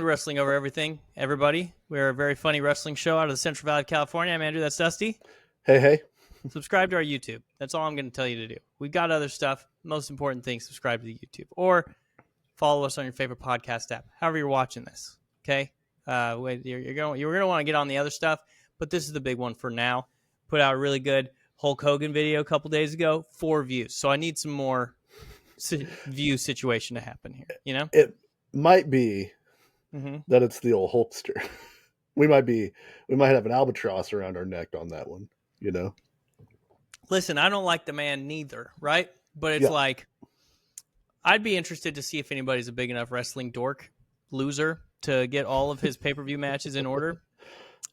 Wrestling Over Everything, everybody. We're a very funny wrestling show out of the Central Valley of California. I'm Andrew. That's Dusty. Hey. Subscribe to our YouTube. That's all I'm going to tell you to do. We've got other stuff. Most important thing, subscribe to the YouTube. Or follow us on your favorite podcast app, however you're watching this. Okay? You're going to want to get on the other stuff, but this is the big one for now. Put out a really good Hulk Hogan video a couple days ago, 4 views. So I need some more view situation to happen here, you know? It might be that it's the old Hulkster. we might have an albatross around our neck on that one, you know? Listen, I don't like the man neither, right? But it's like, I'd be interested to see if anybody's a big enough wrestling dork loser to get all of his pay-per-view matches in order.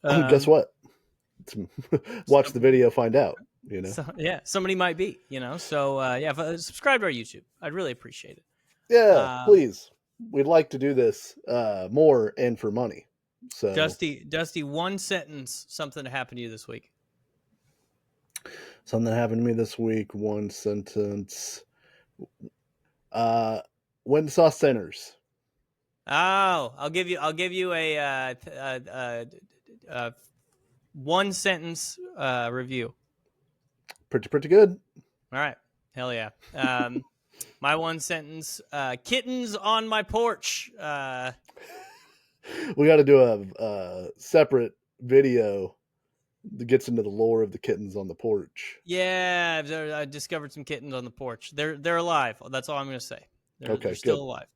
Guess what? Watch the video, find out, you know? Somebody might be, you know? So, subscribe to our YouTube. I'd really appreciate it. Yeah, please. We'd like to do this more and for money. So, Dusty, one sentence, something to happen to you this week. Something happened to me this week. One sentence. Went and saw Sinners. Oh, I'll give you a one sentence review. Pretty good. All right, hell yeah. My one sentence: kittens on my porch. We got to do a separate video that gets into the lore of the kittens on the porch. Yeah, I discovered some kittens on the porch. They're alive. That's all I'm going to say. They're still alive.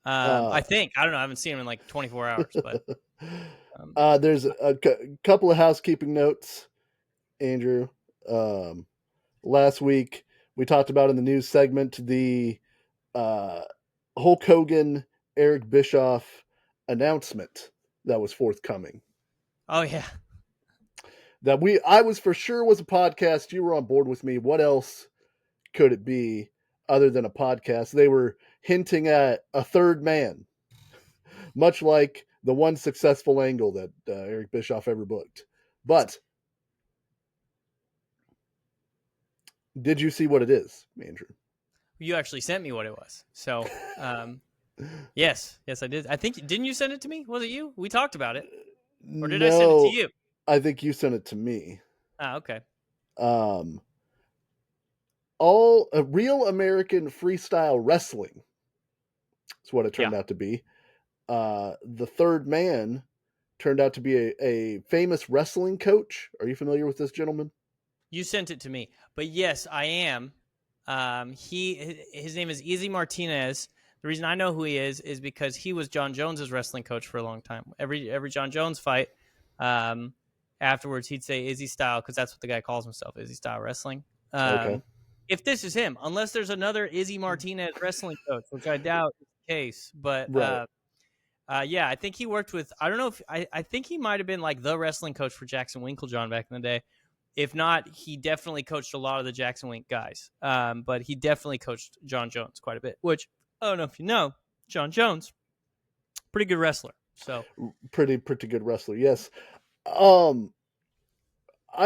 I think. I don't know. I haven't seen them in like 24 hours. But there's a couple of housekeeping notes, Andrew. Last week we talked about in the news segment the Hulk Hogan, Eric Bischoff announcement that was forthcoming. Oh yeah. That I was for sure was a podcast. You were on board with me. What else could it be other than a podcast? They were hinting at a third man, much like the one successful angle that Eric Bischoff ever booked. But did you see what it is, Andrew? You actually sent me what it was. So, yes, I did. I think, didn't you send it to me? Was it you? We talked about it. Or did I send it to you? I think you sent it to me. Ah, okay. All real American freestyle wrestling. That's what it turned out to be. The third man turned out to be a famous wrestling coach. Are you familiar with this gentleman? You sent it to me, but yes, I am. His name is Izzy Martinez. The reason I know who he is because he was John Jones's wrestling coach for a long time. Every John Jones fight, afterwards he'd say Izzy style, because that's what the guy calls himself, Izzy style wrestling. Okay. If this is him, unless there's another Izzy Martinez wrestling coach, which I doubt is the case, but right. I think he worked with, I don't know if, I think he might have been like the wrestling coach for Jackson Winklejohn back in the day. If not, he definitely coached a lot of the Jackson Wink guys. But he definitely coached John Jones quite a bit, which I don't know if you know, John Jones, pretty good wrestler. So pretty good wrestler. Yes. I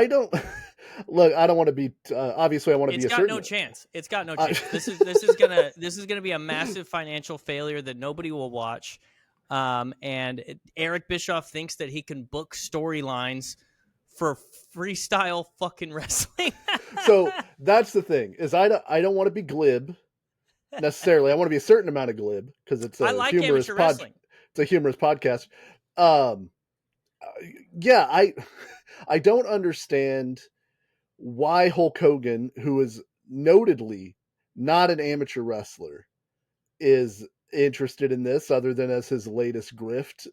don't look. I don't want to be. Obviously, I want to be. It's got no chance. It's got no chance. This is gonna be a massive financial failure that nobody will watch. And Eric Bischoff thinks that he can book storylines for freestyle fucking wrestling. So that's the thing. Is I don't want to be glib necessarily. I want to be a certain amount of glib because it's a humorous podcast. It's a humorous podcast. I don't understand why Hulk Hogan, who is notedly not an amateur wrestler, is interested in this other than as his latest grift.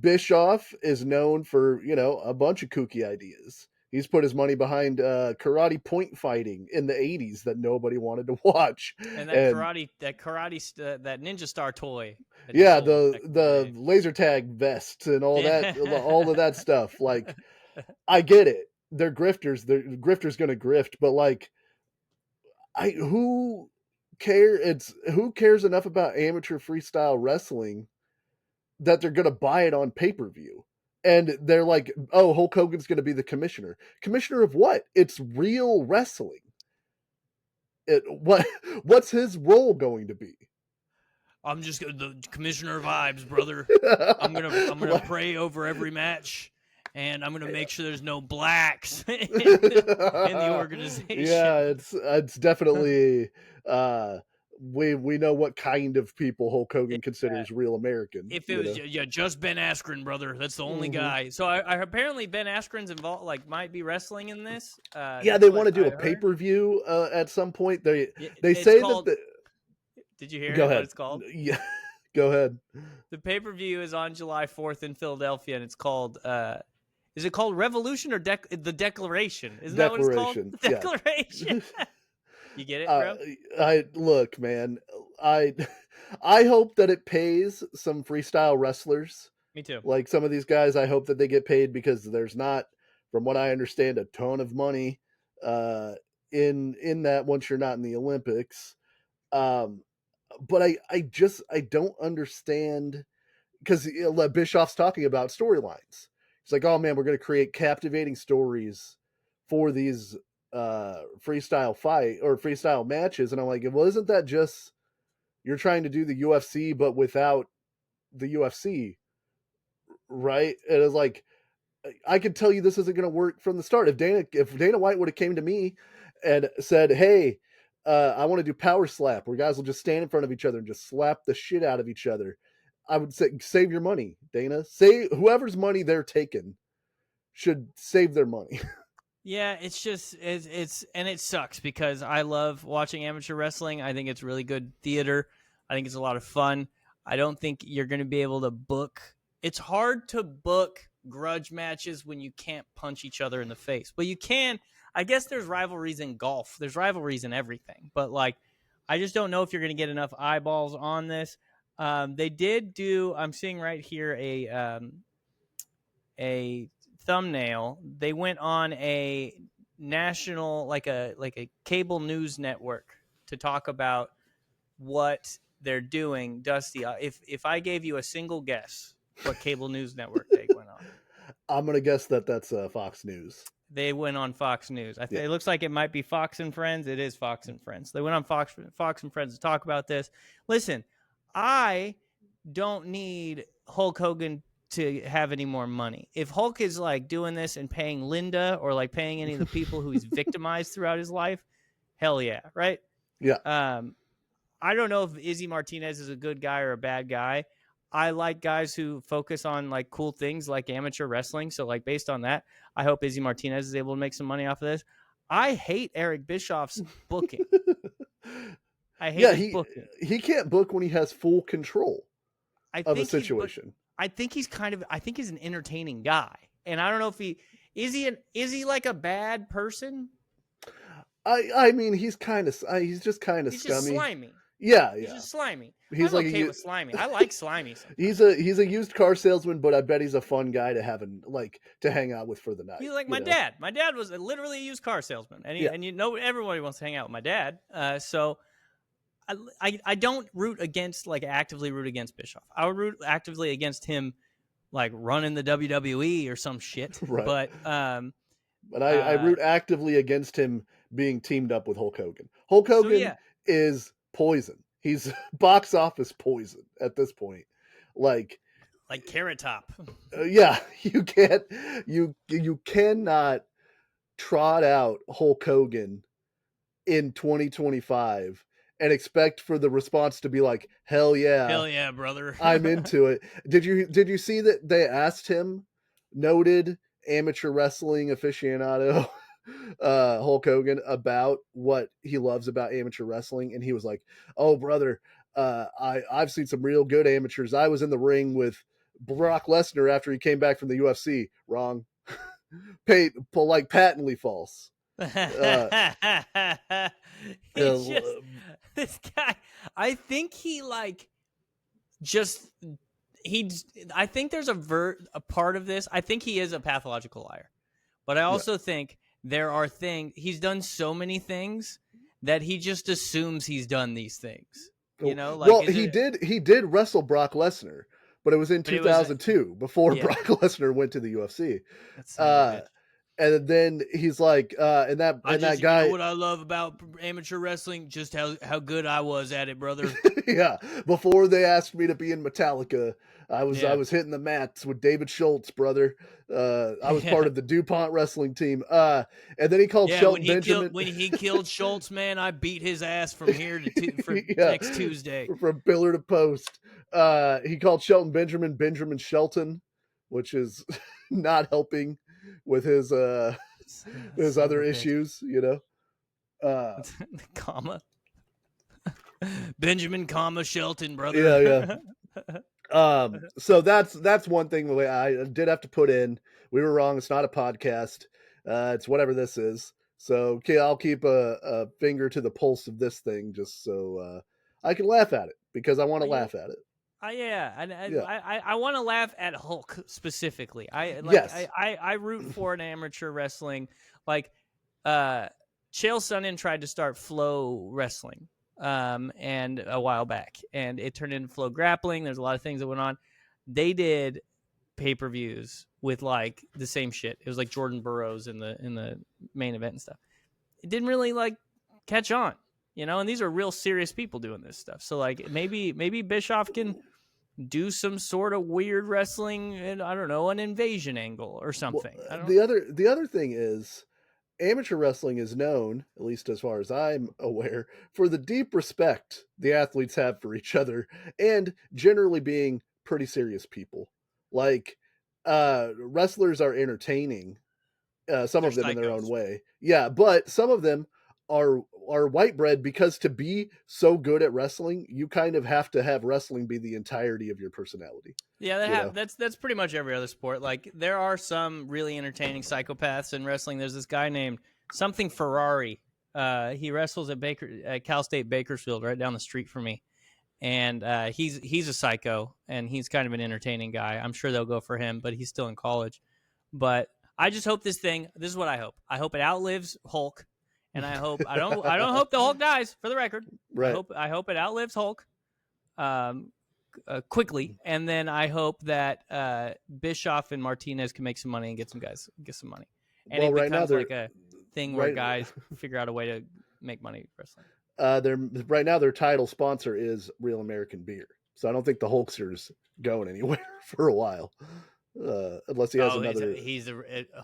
Bischoff is known for, a bunch of kooky ideas. He's put his money behind karate point fighting in the 80s that nobody wanted to watch. And that ninja star toy. Yeah, the laser tag vest and all that, all of that stuff. Like, I get it. They're grifters. They're grifters going to grift, but like, who cares enough about amateur freestyle wrestling that they're going to buy it on pay-per-view? And they're like, oh, Hulk Hogan's going to be the commissioner. Commissioner of what? It's real wrestling. What's his role going to be? I'm just the commissioner vibes, brother. I'm gonna pray over every match, and I'm gonna make sure there's no blacks in the organization. Yeah, it's definitely we know what kind of people Hulk Hogan considers real American. If it was just Ben Askren, brother, that's the only guy. So I apparently Ben Askren's involved, like might be wrestling in this. Yeah, they want to do a pay-per-view at some point. They say called, that. Did you hear Go ahead. what it's called? Yeah, go ahead. The pay-per-view is on July 4th in Philadelphia, and it's called. Is it called Revolution or the Declaration? Isn't that what it's called? The Declaration. Yeah. You get it, bro? I look, man. I hope that it pays some freestyle wrestlers. Me too. Like some of these guys, I hope that they get paid because there's not, from what I understand, a ton of money in that once you're not in the Olympics. But I don't understand because Bischoff's talking about storylines. He's like, oh man, we're going to create captivating stories for these freestyle fight or freestyle matches. And I'm like, well, isn't that just, you're trying to do the UFC, but without the UFC, right? And it's like, I could tell you this isn't going to work from the start. If Dana White would have came to me and said, hey, I want to do power slap where guys will just stand in front of each other and just slap the shit out of each other, I would say, save your money, Dana. Say whoever's money they're taking should save their money. Yeah, it's just and it sucks because I love watching amateur wrestling. I think it's really good theater. I think it's a lot of fun. I don't think you're going to be able to book. It's hard to book grudge matches when you can't punch each other in the face. But you can. I guess there's rivalries in golf. There's rivalries in everything. But like, I just don't know if you're going to get enough eyeballs on this. They did do. I'm seeing right here a thumbnail. They went on a national, like a cable news network to talk about what they're doing. Dusty, if I gave you a single guess what cable news network they went on, I'm gonna guess that's Fox News. They went on Fox News. It looks like it might be Fox and Friends. It is Fox and Friends. They went on Fox and Friends to talk about this. Listen, I don't need Hulk Hogan to have any more money. If Hulk is like doing this and paying Linda or like paying any of the people who he's victimized throughout his life, hell yeah, right? Yeah. I don't know if Izzy Martinez is a good guy or a bad guy. I like guys who focus on like cool things like amateur wrestling. So like based on that, I hope Izzy Martinez is able to make some money off of this. I hate Eric Bischoff's booking. I hate his booking. He can't book when he has full control of a situation. I think he's an entertaining guy. And I don't know if is he like a bad person? I mean, he's just kind of scummy. He's just slimy. Yeah. He's just slimy. He's I'm okay with slimy. I like slimy sometimes. He's a used car salesman, but I bet he's a fun guy to to hang out with for the night. He's like my dad. My dad was literally a used car salesman, and you know everybody wants to hang out with my dad. So I don't actively root against Bischoff. I would root actively against him, like running the WWE or some shit. Right. But I root actively against him being teamed up with Hulk Hogan. Hulk Hogan is poison. He's box office poison at this point. Like Carrot Top. You cannot trot out Hulk Hogan in 2025 and expect for the response to be like, hell yeah, brother. I'm into it. Did you see that they asked him, noted amateur wrestling aficionado Hulk Hogan, about what he loves about amateur wrestling, and he was like, oh brother, I've seen some real good amateurs. I was in the ring with Brock Lesnar after he came back from the UFC. Wrong. Patently false. This guy, I think I think there's a part of this. I think he is a pathological liar, but I also think there are things he's done so many things that he just assumes he's done these things. You know, he did wrestle Brock Lesnar, but it was in 2002 before Brock Lesnar went to the UFC. And then he's like, and that you know guy, what I love about amateur wrestling? Just how good I was at it, brother. yeah. Before they asked me to be in Metallica, I Yeah. was hitting the mats with David Schultz, brother. I was part Yeah. of the DuPont wrestling team. And then he called Yeah, Shelton Benjamin. when he killed Schultz, man, I beat his ass from here for Yeah, next Tuesday. from pillar to post. He called Shelton Benjamin Shelton, which is not helping with his his Son of other a bitch. issues, you know. Comma. Benjamin, comma Shelton, Yeah, yeah. brother. So that's one thing that I did have to put in. We were wrong. It's not a podcast. It's whatever this is. So okay, I'll keep a finger to the pulse of this thing just so I can laugh at it because I want to laugh at it. Yeah, Yeah. I want to laugh at Hulk specifically. Yes. I root for an amateur wrestling. Like, Chael Sonnen tried to start Flow Wrestling, and a while back, and it turned into Flow Grappling. There's a lot of things that went on. They did pay-per-views with like the same shit. It was like Jordan Burroughs in the main event and stuff. It didn't really like catch on, and these are real serious people doing this stuff. So like maybe Bischoff can do some sort of weird wrestling and I don't know, an invasion angle or something. Well, the other thing is amateur wrestling is known, at least as far as I'm aware, for the deep respect the athletes have for each other and generally being pretty serious people. Like wrestlers are entertaining, some They're of them in their own psychos. way. Yeah, but some of them are white bread because to be so good at wrestling, you kind of have to have wrestling be the entirety of your personality. Yeah, You know? that's pretty much every other sport. Like there are some really entertaining psychopaths in wrestling. There's this guy named something Ferrari. He wrestles at Cal State Bakersfield, right down the street from me. And he's a psycho, and he's kind of an entertaining guy. I'm sure they'll go for him, but he's still in college. But I just hope this is what I hope. I hope it outlives Hulk, and I don't hope the Hulk dies. For the record, Right. I hope it outlives Hulk. Quickly, and then I hope that Bischoff and Martinez can make some money and get some money, and Well, it right now becomes they're like a thing where guys figure out a way to make money wrestling. They're right now their title sponsor is Real American Beer, so I don't think the Hulkster's going anywhere for a while, unless he has another. He's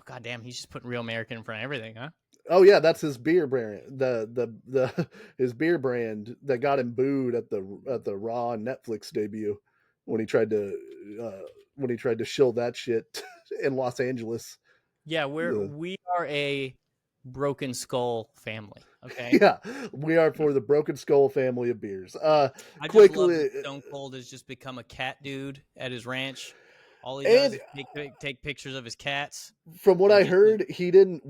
goddamn! He's just putting Real American in front of everything, huh? Oh yeah, that's his beer brand. The his beer brand that got him booed at the Raw Netflix debut when he tried to shill that shit in Los Angeles. Yeah, we are a Broken Skull family. Okay. Yeah, we are for the Broken Skull family of beers. I just love that Stone Cold has just become a cat dude at his ranch. All he does is take pictures of his cats. From what I heard, he didn't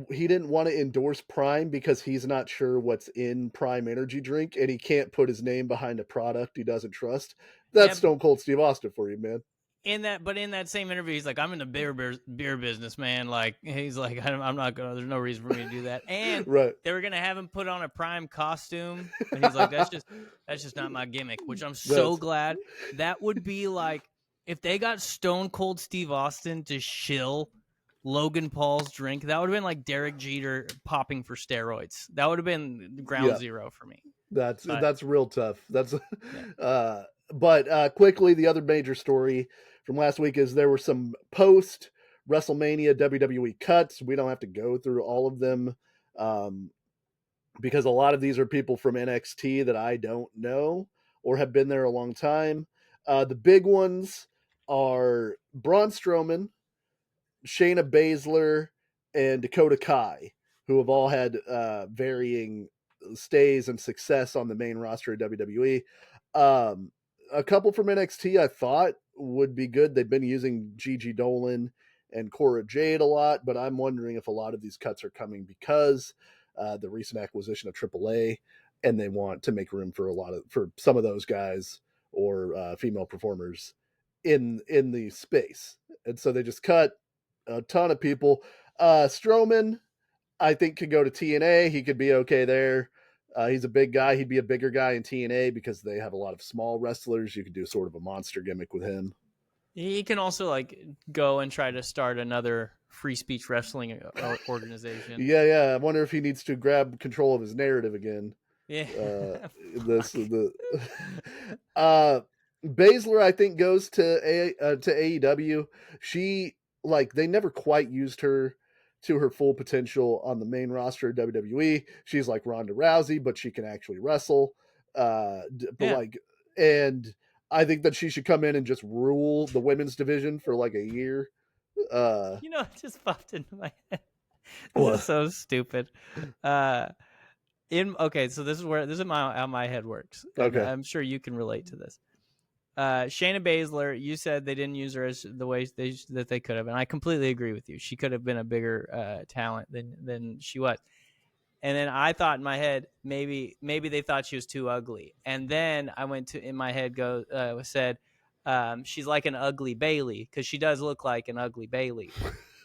want to endorse Prime because he's not sure what's in Prime energy drink, and he can't put his name behind a product he doesn't trust. That's Stone Cold Steve Austin for you, man. In that same interview, he's like, "I'm in the beer business, man." Like he's like, "I'm not gonna. There's no reason for me to do that." And right. They were gonna have him put on a Prime costume, but he's like, "That's just not my gimmick." Which I'm so glad. That would be like if they got Stone Cold Steve Austin to shill Logan Paul's drink. That would have been like Derek Jeter popping for steroids. That would have been ground zero for me. That's real tough. That's but quickly, the other major story from last week is there were some post WrestleMania WWE cuts. We don't have to go through all of them because a lot of these are people from NXT that I don't know or have been there a long time. The big ones are Braun Strowman, Shayna Baszler, and Dakota Kai, who have all had varying stays and success on the main roster of WWE. A couple from NXT I thought would be good. They've been using Gigi Dolan and Cora Jade a lot, but I'm wondering if a lot of these cuts are coming because the recent acquisition of AAA, and they want to make room for some of those guys or female performers in the space, and so they just cut a ton of people. Strowman, I think, could go to TNA. He could be okay there. He's a big guy. He'd be a bigger guy in TNA because they have a lot of small wrestlers. You could do sort of a monster gimmick with him. He can also like go and try to start another free speech wrestling organization. Yeah. I wonder if he needs to grab control of his narrative again. Yeah. This Fuck. the Baszler, I think, goes to AEW. She they never quite used her to her full potential on the main roster of WWE. She's like Ronda Rousey, but she can actually wrestle. Yeah. And I think that she should come in and just rule the women's division for like a year. You know, it just popped into my head. This What? is so stupid. Okay, so this is how my head works, and Okay. I'm sure you can relate to this. Shayna Baszler, you said they didn't use her as the way that they could have, and I completely agree with you. She could have been a bigger talent than she was. And then I thought in my head, maybe they thought she was too ugly. And then I went to in my head said, she's like an ugly Bailey, because she does look like an ugly Bailey.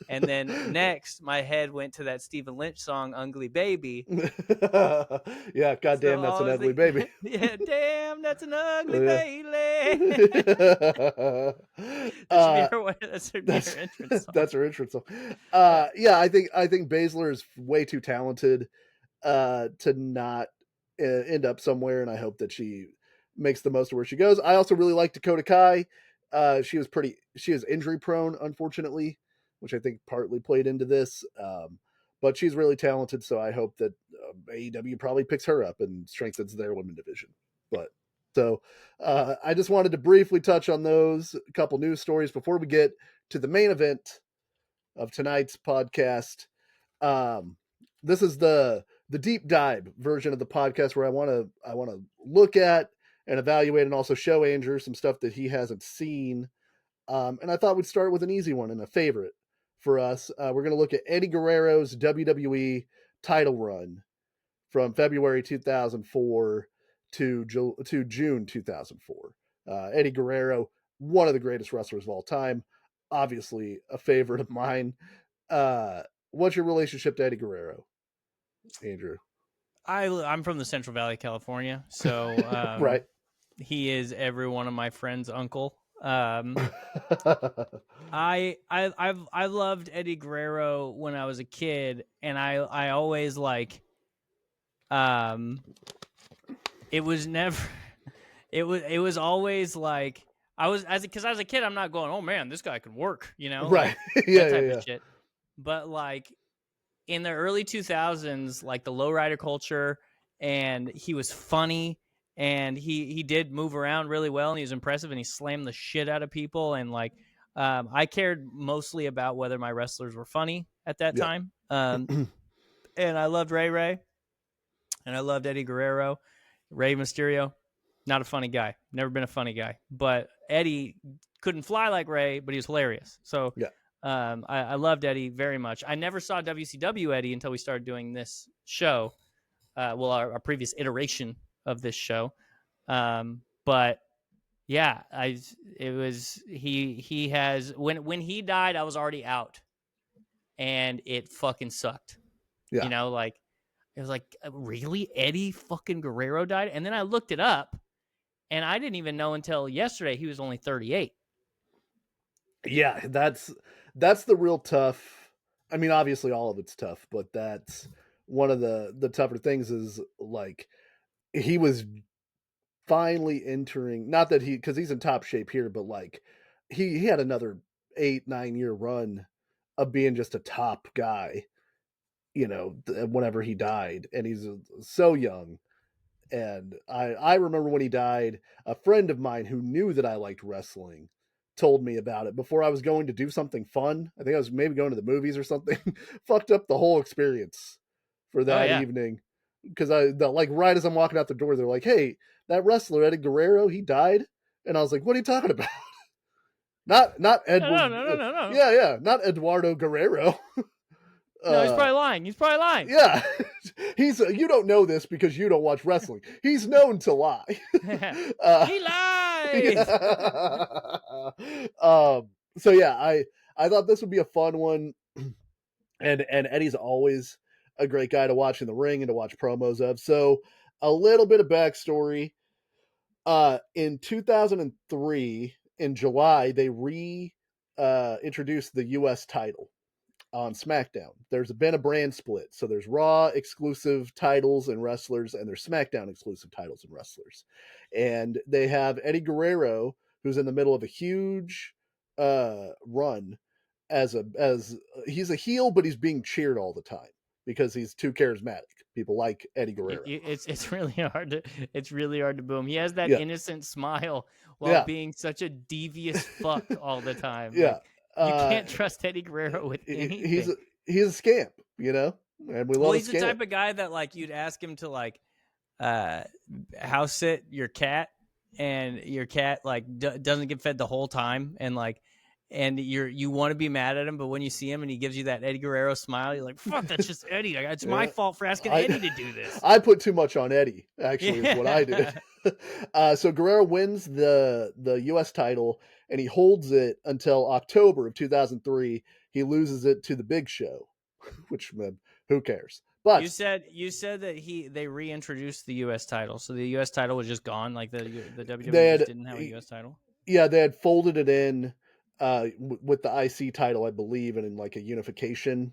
And then next, my head went to that Stephen Lynch song, "Ugly Baby." Yeah, goddamn, So that's I an was ugly thinking, baby. yeah, damn, that's an ugly Yeah. Bailey. uh, That should be her entrance song. that's her entrance song. Yeah. Yeah, I think Baszler is way too talented to not end up somewhere, and I hope that she makes the most of where she goes. I also really like Dakota Kai. She is injury prone, unfortunately, which I think partly played into this. But she's really talented, so I hope that AEW probably picks her up and strengthens their women division. But so I just wanted to briefly touch on those a couple news stories before we get to the main event of tonight's podcast. This is the deep dive version of the podcast where I want to look at and evaluate and also show Andrew some stuff that he hasn't seen. And I thought we'd start with an easy one and a favorite for us. We're going to look at Eddie Guerrero's WWE title run from February 2004 to June 2004. Eddie Guerrero, one of the greatest wrestlers of all time, obviously a favorite of mine. What's your relationship to Eddie Guerrero, Andrew? I'm from the Central Valley, California, so Right. he is every one of my friends' uncle. I loved Eddie Guerrero when I was a kid, and I always it was never it was always like because I was a kid, I'm not going, oh man, this guy can work, Right. that type of shit. But in the early 2000s, the lowrider culture, and he was funny, and he did move around really well, and he was impressive, and he slammed the shit out of people, and I cared mostly about whether my wrestlers were funny at that time. And I loved Ray, and I loved Eddie Guerrero. Rey Mysterio, not a funny guy, never been a funny guy, but Eddie couldn't fly like Ray, but he was hilarious. So Yeah. I loved Eddie very much. I never saw WCW Eddie until we started doing this show. Our previous iteration of this show. But yeah, he has, when he died, I was already out, and it fucking sucked. Yeah. It was like, really? Eddie fucking Guerrero died? And then I looked it up, and I didn't even know until yesterday he was only 38. Yeah, that's the real tough. I mean, obviously all of it's tough, but that's one of the tougher things is he was finally entering, not that because he's in top shape here, but he had another 8-9 year run of being just a top guy, whenever he died, and he's so young. And I remember when he died, a friend of mine who knew that I liked wrestling told me about it before I was going to do something fun. I think I was maybe going to the movies or something. Fucked up the whole experience for that evening. Because right as I'm walking out the door, they're like, "Hey, that wrestler Eddie Guerrero, he died." And I was like, "What are you talking about?" Not Edward. No. Yeah, not Eduardo Guerrero. No, he's probably lying. Yeah, he's you don't know this because you don't watch wrestling. He's known to lie. He lies. So yeah, I thought this would be a fun one, and Eddie's always a great guy to watch in the ring and to watch promos of. So a little bit of backstory. In 2003, in July, they introduced the U.S. title. on SmackDown. There's been a brand split. So there's Raw exclusive titles and wrestlers, and there's SmackDown exclusive titles and wrestlers. And they have Eddie Guerrero, who's in the middle of a huge run as he's a heel, but he's being cheered all the time because he's too charismatic. People like Eddie Guerrero. It's really hard to boo him. He has that Yeah. innocent smile while Yeah. being such a devious fuck all the time. Yeah. Like, you can't trust Eddie Guerrero with anything. He's a scamp, you know, and we love. Well, he's the type of guy that like you'd ask him to like house sit your cat, and your cat like doesn't get fed the whole time, and like. And you want to be mad at him, but when you see him and he gives you that Eddie Guerrero smile, you're like, "Fuck, that's just Eddie. It's my fault for asking Eddie to do this." I put too much on Eddie. Actually, is what I did. So Guerrero wins the U.S. title, and he holds it until October of 2003. He loses it to the Big Show, which who cares? But you said that they reintroduced the U.S. title, so the U.S. title was just gone. Like the WWE didn't have a U.S. title. Yeah, they had folded it in. With the IC title, I believe, and in like a unification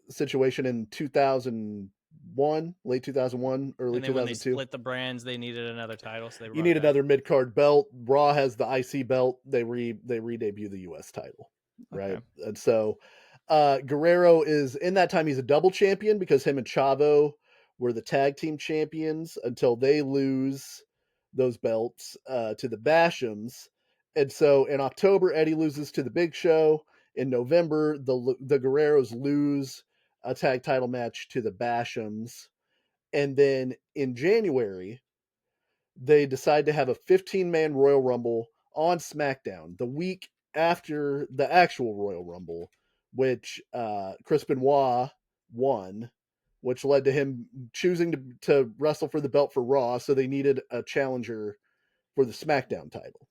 situation in 2001, late 2001, early 2002. When they split the brands, they needed another title, so you need another mid card belt. Raw has the IC belt. They re-debut the US title, right? Okay. And so Guerrero is in that time. He's a double champion because him and Chavo were the tag team champions until they lose those belts to the Bashams. And so in October, Eddie loses to the Big Show. In November, the Guerreros lose a tag title match to the Bashams. And then in January, they decide to have a 15-man Royal Rumble on SmackDown the week after the actual Royal Rumble, which Chris Benoit won, which led to him choosing to wrestle for the belt for Raw. So they needed a challenger for the SmackDown title.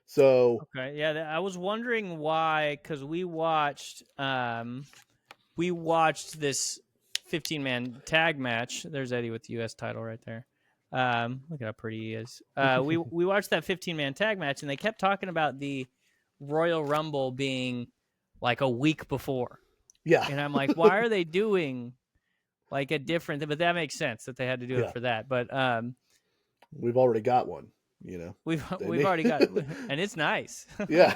So okay, yeah, I was wondering why, because we watched this 15-man tag match. There's Eddie with the U.S. title right there. Look at how pretty he is. We watched that 15-man tag match, and they kept talking about the Royal Rumble being like a week before. Yeah, and I'm like, why are they doing like a different? But that makes sense that they had to do it for that. But we've already got one. You know, we've already got it, and it's nice. yeah,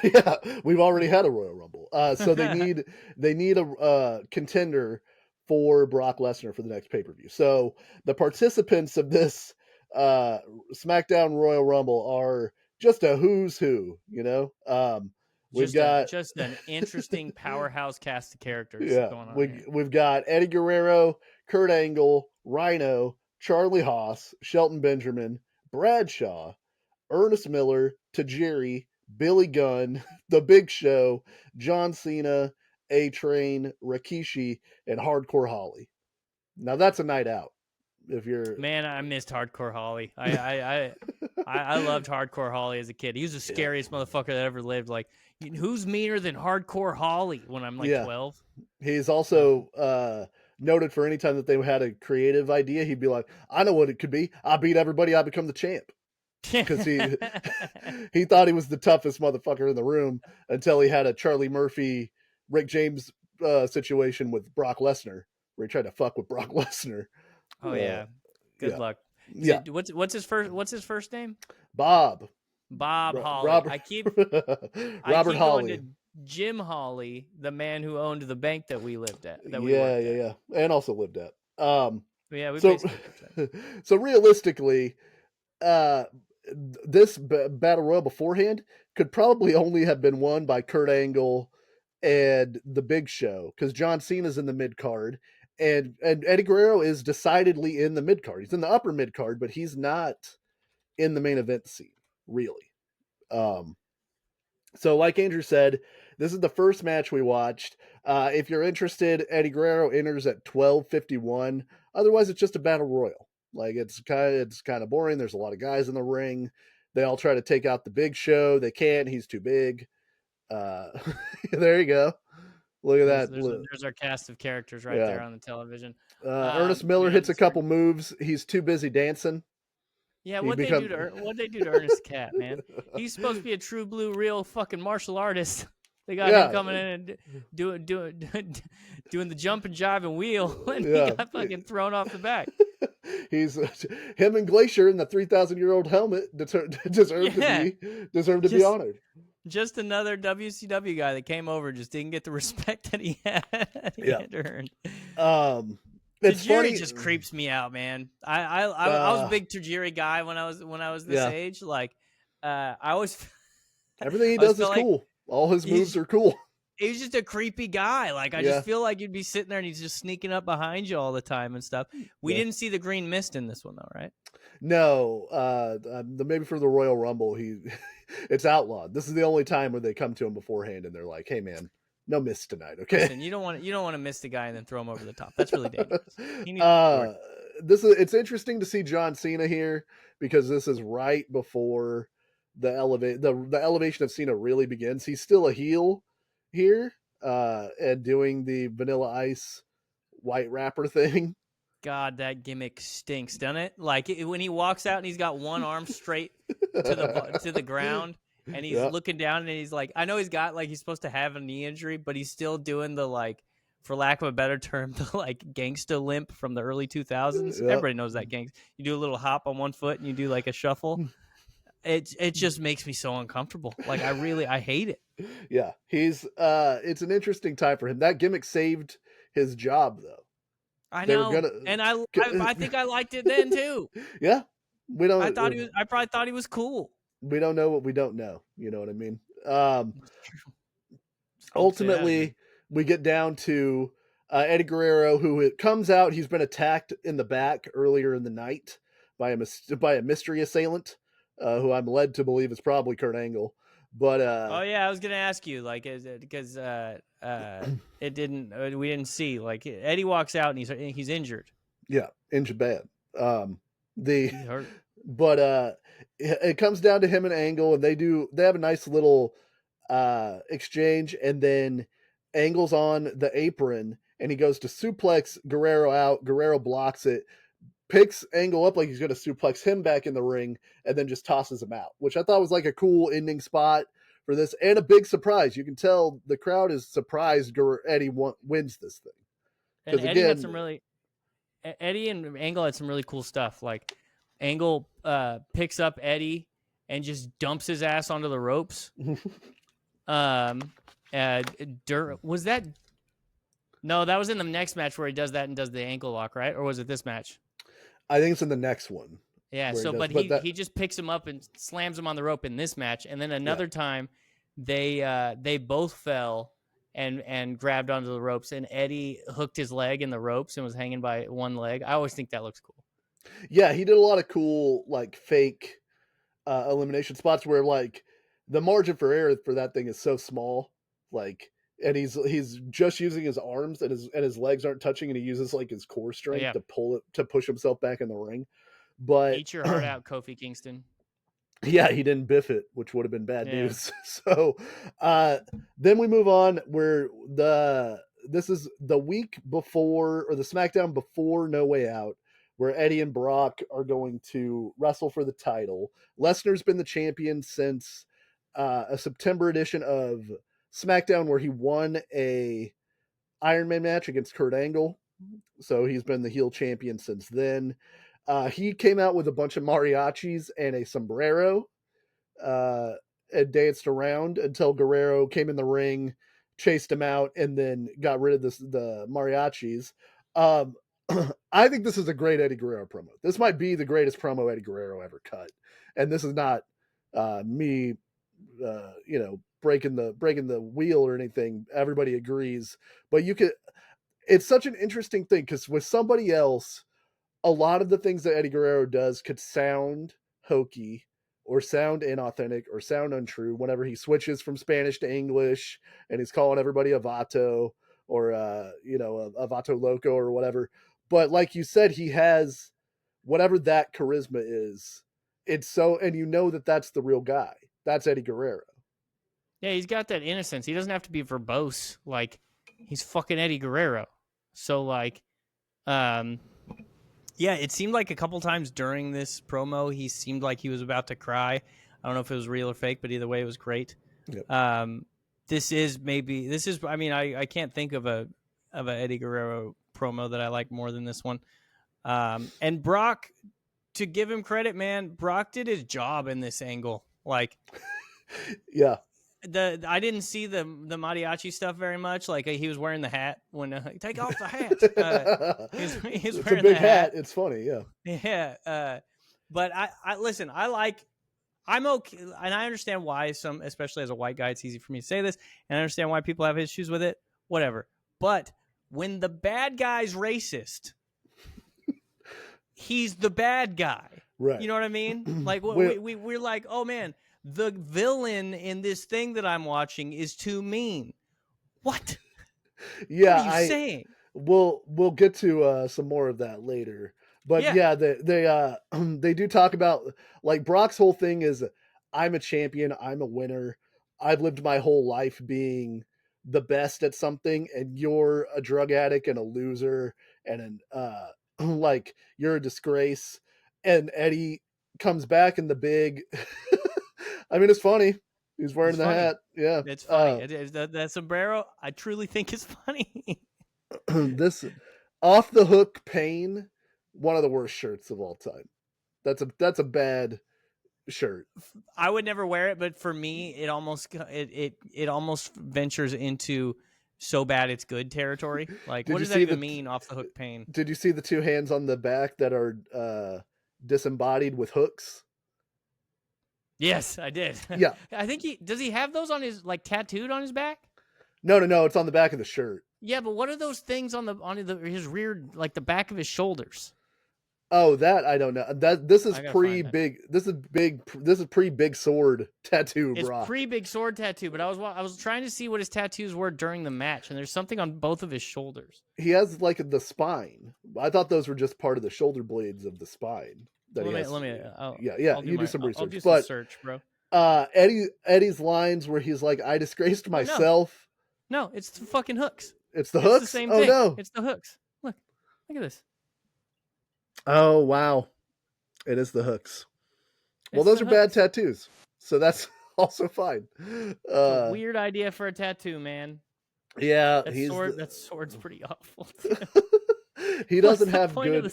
we've already had a Royal Rumble, so they need a contender for Brock Lesnar for the next pay-per-view. So the participants of this SmackDown Royal Rumble are just a who's who. You know, we've got just an interesting powerhouse cast of characters going on. We've got Eddie Guerrero, Kurt Angle, Rhino, Charlie Haas, Shelton Benjamin, Bradshaw, Ernest Miller, Tajiri, Billy Gunn, The Big Show, John Cena, A-Train, Rikishi, and Hardcore Holly. Now that's a night out. If you're I missed Hardcore Holly. I loved Hardcore Holly as a kid. He was the scariest motherfucker that ever lived. Like, who's meaner than Hardcore Holly when I'm like 12? He's also noted for any time that they had a creative idea, he'd be like, I know what it could be. I beat everybody, I become the champ. Because he thought he was the toughest motherfucker in the room until he had a Charlie Murphy, Rick James situation with Brock Lesnar, where he tried to fuck with Brock Lesnar. Oh yeah, good luck. Yeah, what's his first name? Bob Holly. Robert, I keep Holly. Going to Jim Holly, the man who owned the bank that we lived at. And also lived at. So realistically, this battle royal beforehand could probably only have been won by Kurt Angle and the Big Show, because John Cena's in the mid card, and Eddie Guerrero is decidedly in the mid card. He's in the upper mid card, but he's not in the main event scene, really. So like Andrew said, this is the first match we watched. If you're interested, Eddie Guerrero enters at 12:51. Otherwise, it's just a battle royal. Like, it's kind of boring. There's a lot of guys in the ring. They all try to take out the Big Show. They can't. He's too big. There you go. Look at that. There's our cast of characters right there on the television. Ernest Miller hits a couple moves. He's too busy dancing. Yeah, what they do to Ernest Cat, man? He's supposed to be a true blue, real fucking martial artist. They got him coming in and doing doing the jump and jive and wheel, and he got fucking thrown off the back. He's him and Glacier in the 3,000-year-old helmet deserve to be honored. Just another WCW guy that came over, just didn't get the respect that he had earned. It's funny. Just creeps me out, man. I was a big Tajiri guy when I was this age. Like, I always everything he does is cool. All his moves are cool. He's just a creepy guy. Like, I just feel like you'd be sitting there and he's just sneaking up behind you all the time and stuff. We didn't see the green mist in this one though, right? No, maybe for the Royal Rumble, it's outlawed. This is the only time where they come to him beforehand and they're like, "Hey, man, no mist tonight, okay?" Listen, you don't want to miss the guy and then throw him over the top. That's really dangerous. It's interesting to see John Cena here because this is right before the elevation of Cena really begins. He's still a heel here, and doing the Vanilla Ice white wrapper thing. God, that gimmick stinks, doesn't it? Like when he walks out and he's got one arm straight to the ground, and he's looking down and he's like, I know he's got like he's supposed to have a knee injury, but he's still doing the like, for lack of a better term, the like gangsta limp from the early 2000s. Everybody knows that gangsta. You do a little hop on one foot and you do like a shuffle. It just makes me so uncomfortable. Like I hate it. Yeah, it's an interesting time for him. That gimmick saved his job though. I know, and I think I liked it then too. Yeah, we don't. I probably thought he was cool. We don't know what we don't know. You know what I mean? Ultimately, we get down to Eddie Guerrero, who it comes out. He's been attacked in the back earlier in the night by a mystery assailant, who I'm led to believe is probably Kurt Angle. But I was gonna ask you, like, is it because it didn't we didn't see, like, Eddie walks out and he's injured. Yeah, injured bad. But it comes down to him and Angle, and they have a nice little exchange, and then Angle's on the apron and he goes to suplex Guerrero out. Guerrero blocks it, picks Angle up like he's going to suplex him back in the ring, and then just tosses him out, which I thought was like a cool ending spot for this, and a big surprise. You can tell the crowd is surprised Eddie wins this thing. And Eddie had some really... Eddie and Angle had some really cool stuff. Like, Angle picks up Eddie and just dumps his ass onto the ropes. Was that... No, that was in the next match where he does that and does the ankle lock, right? Or was it this match? I think it's in the next one. Yeah, he just picks him up and slams him on the rope in this match, and then another time they both fell and grabbed onto the ropes, and Eddie hooked his leg in the ropes and was hanging by one leg. I always think that looks cool. Yeah, he did a lot of cool like fake elimination spots where like the margin for error for that thing is so small, like. And he's just using his arms and his legs aren't touching, and he uses like his core strength to push himself back in the ring. But eat your heart out, Kofi Kingston. Yeah, he didn't biff it, which would have been bad news. So then we move on where this is the week before, or the SmackDown before No Way Out, where Eddie and Brock are going to wrestle for the title. Lesnar's been the champion since a September edition of SmackDown where he won a Iron Man match against Kurt Angle. So he's been the heel champion since then. He came out with a bunch of mariachis and a sombrero and danced around until Guerrero came in the ring, chased him out, and then got rid of the mariachis. I think this is a great Eddie Guerrero promo. This might be the greatest promo Eddie Guerrero ever cut. And this is not me, breaking the wheel or anything. Everybody agrees, but it's such an interesting thing because with somebody else, a lot of the things that Eddie Guerrero does could sound hokey or sound inauthentic or sound untrue whenever he switches from Spanish to English and he's calling everybody a vato or a vato loco or whatever. But like you said, he has whatever that charisma is. It's so, and that's the real guy. That's Eddie Guerrero. Yeah, he's got that innocence. He doesn't have to be verbose. Like, he's fucking Eddie Guerrero. So, like, it seemed like a couple times during this promo, he seemed like he was about to cry. I don't know if it was real or fake, but either way, it was great. Yep. this is I mean, I can't think of a Eddie Guerrero promo that I like more than this one. And Brock, to give him credit, man, Brock did his job in this angle. Like, yeah, I didn't see the mariachi stuff very much. Like, he was wearing the hat when take off the hat. He's it's a wearing big the hat. It's funny, yeah. Yeah. But I listen. I'm okay, and I understand why some, especially as a white guy, it's easy for me to say this, and I understand why people have issues with it. Whatever. But when the bad guy's racist, he's the bad guy. Right. You know what I mean? Like we're like, oh man, the villain in this thing that I'm watching is too mean. What? Yeah, what are you saying? We'll get to some more of that later. But yeah, they do talk about, like, Brock's whole thing is, I'm a champion, I'm a winner. I've lived my whole life being the best at something, and you're a drug addict and a loser and an like, you're a disgrace. And Eddie comes back in the big I mean, it's funny. He's wearing It's the funny. hat. Yeah. It's funny. That sombrero, I truly think is funny. This Off the Hook Pain, one of the worst shirts of all time. That's a bad shirt. I would never wear it, but for me, it almost ventures into so bad it's good territory. Like, what does that even mean? Off the hook pain. Did you see the two hands on the back that are disembodied with hooks? Yes, I did. Yeah. I think he have those on his, like, tattooed on his back? No, it's on the back of the shirt. Yeah, but what are those things on his rear, like the back of his shoulders? Oh, that I don't know. This is pre-big. This is pre-big sword tattoo. It's Brock. pre-big sword tattoo. But I was trying to see what his tattoos were during the match, and there's something on both of his shoulders. He has, like, the spine. I thought those were just part of the shoulder blades of the spine. Let me. Do some research. I'll do some search, bro. Eddie's lines where he's like, "I disgraced myself." No, it's the fucking hooks. It's the hooks. The same thing. No, it's the hooks. Look at this. Oh wow, it is the hooks. Well, those are bad tattoos, so that's also fine. It's a weird idea for a tattoo, man. Yeah, that sword's pretty awful. He doesn't have good.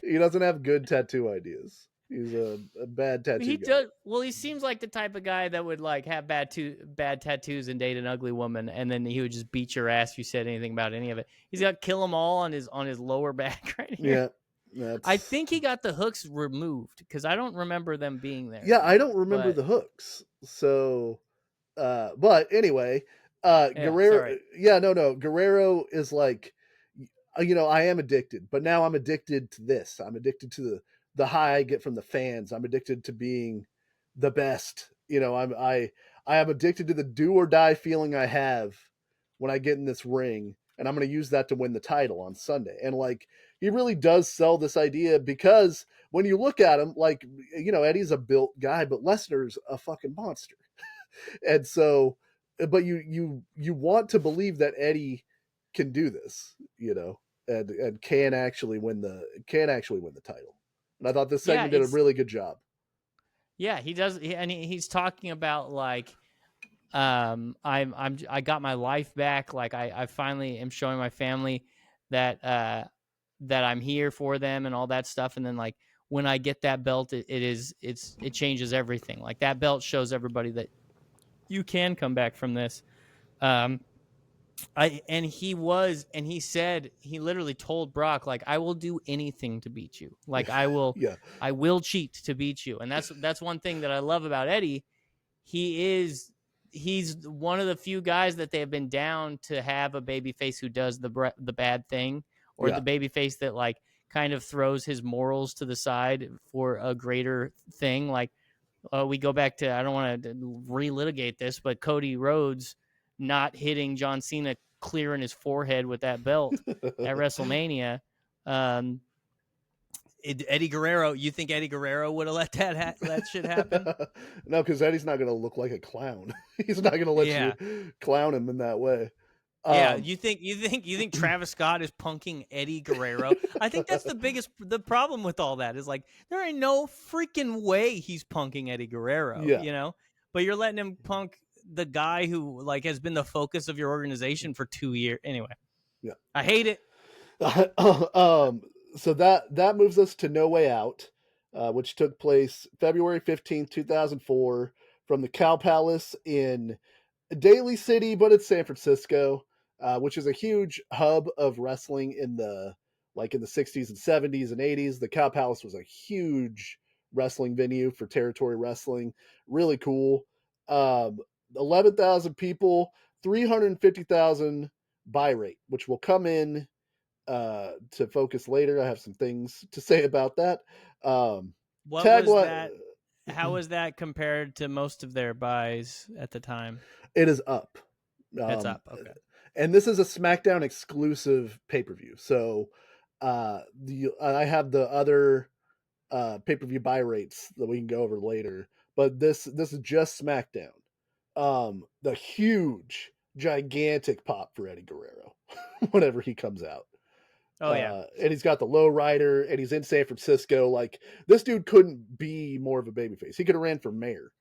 He doesn't have good tattoo ideas. He's a bad tattoo guy. Well, he seems like the type of guy that would, like, have bad tattoos and date an ugly woman, and then he would just beat your ass if you said anything about any of it. He's got "kill 'em all" on his lower back right here. Yeah, I think he got the hooks removed because I don't remember them being there. Yeah, I don't remember the hooks. So, but anyway, Guerrero. Sorry. Yeah, no. Guerrero is like, I am addicted, but now I'm addicted to this. I'm addicted to the high I get from the fans. I'm addicted to being the best. I am addicted to the do or die feeling I have when I get in this ring, and I'm going to use that to win the title on Sunday. And, like, he really does sell this idea, because when you look at him, like, Eddie's a built guy, but Lesnar's a fucking monster. And so, but you want to believe that Eddie can do this, and can actually win the title. And I thought this segment did a really good job. Yeah, he does, and he's talking about, like, I got my life back. Like, I finally am showing my family that I'm here for them and all that stuff. And then, like, when I get that belt, it changes everything. Like, that belt shows everybody that you can come back from this. He said, he literally told Brock, like, I will do anything to beat you. Like, I will, I will cheat to beat you. And that's one thing that I love about Eddie. He's one of the few guys that they have been down to have a babyface who does the bad thing, or the babyface that, like, kind of throws his morals to the side for a greater thing. Like, we go back to, I don't want to relitigate this, but Cody Rhodes not hitting John Cena clear in his forehead with that belt at WrestleMania. Eddie Guerrero, you think Eddie Guerrero would have let that shit happen? No, because Eddie's not going to look like a clown. He's not going to let you clown him in that way. Yeah, you think Travis Scott is punking Eddie Guerrero? I think that's the problem with all that is, like, there ain't no freaking way he's punking Eddie Guerrero. But you're letting him punk the guy who like has been the focus of your organization for 2 years. Anyway, Yeah. I hate it. So that moves us to No Way Out, which took place February 15th, 2004, from the Cow Palace in Daly City, but it's San Francisco, which is a huge hub of wrestling in the 60s and 70s and 80s. The Cow Palace was a huge wrestling venue for territory wrestling. Really cool. 11,000 people, 350,000 buy rate, which will come in to focus later. I have some things to say about that. What was that? How was that compared to most of their buys at the time? It is up. That's up. Okay. And this is a SmackDown exclusive pay-per-view. So I have the other pay-per-view buy rates that we can go over later, but this is just SmackDown. The huge, gigantic pop for Eddie Guerrero whenever he comes out. Oh yeah. And he's got the low rider, and he's in San Francisco. Like, this dude couldn't be more of a babyface. He could have ran for mayor.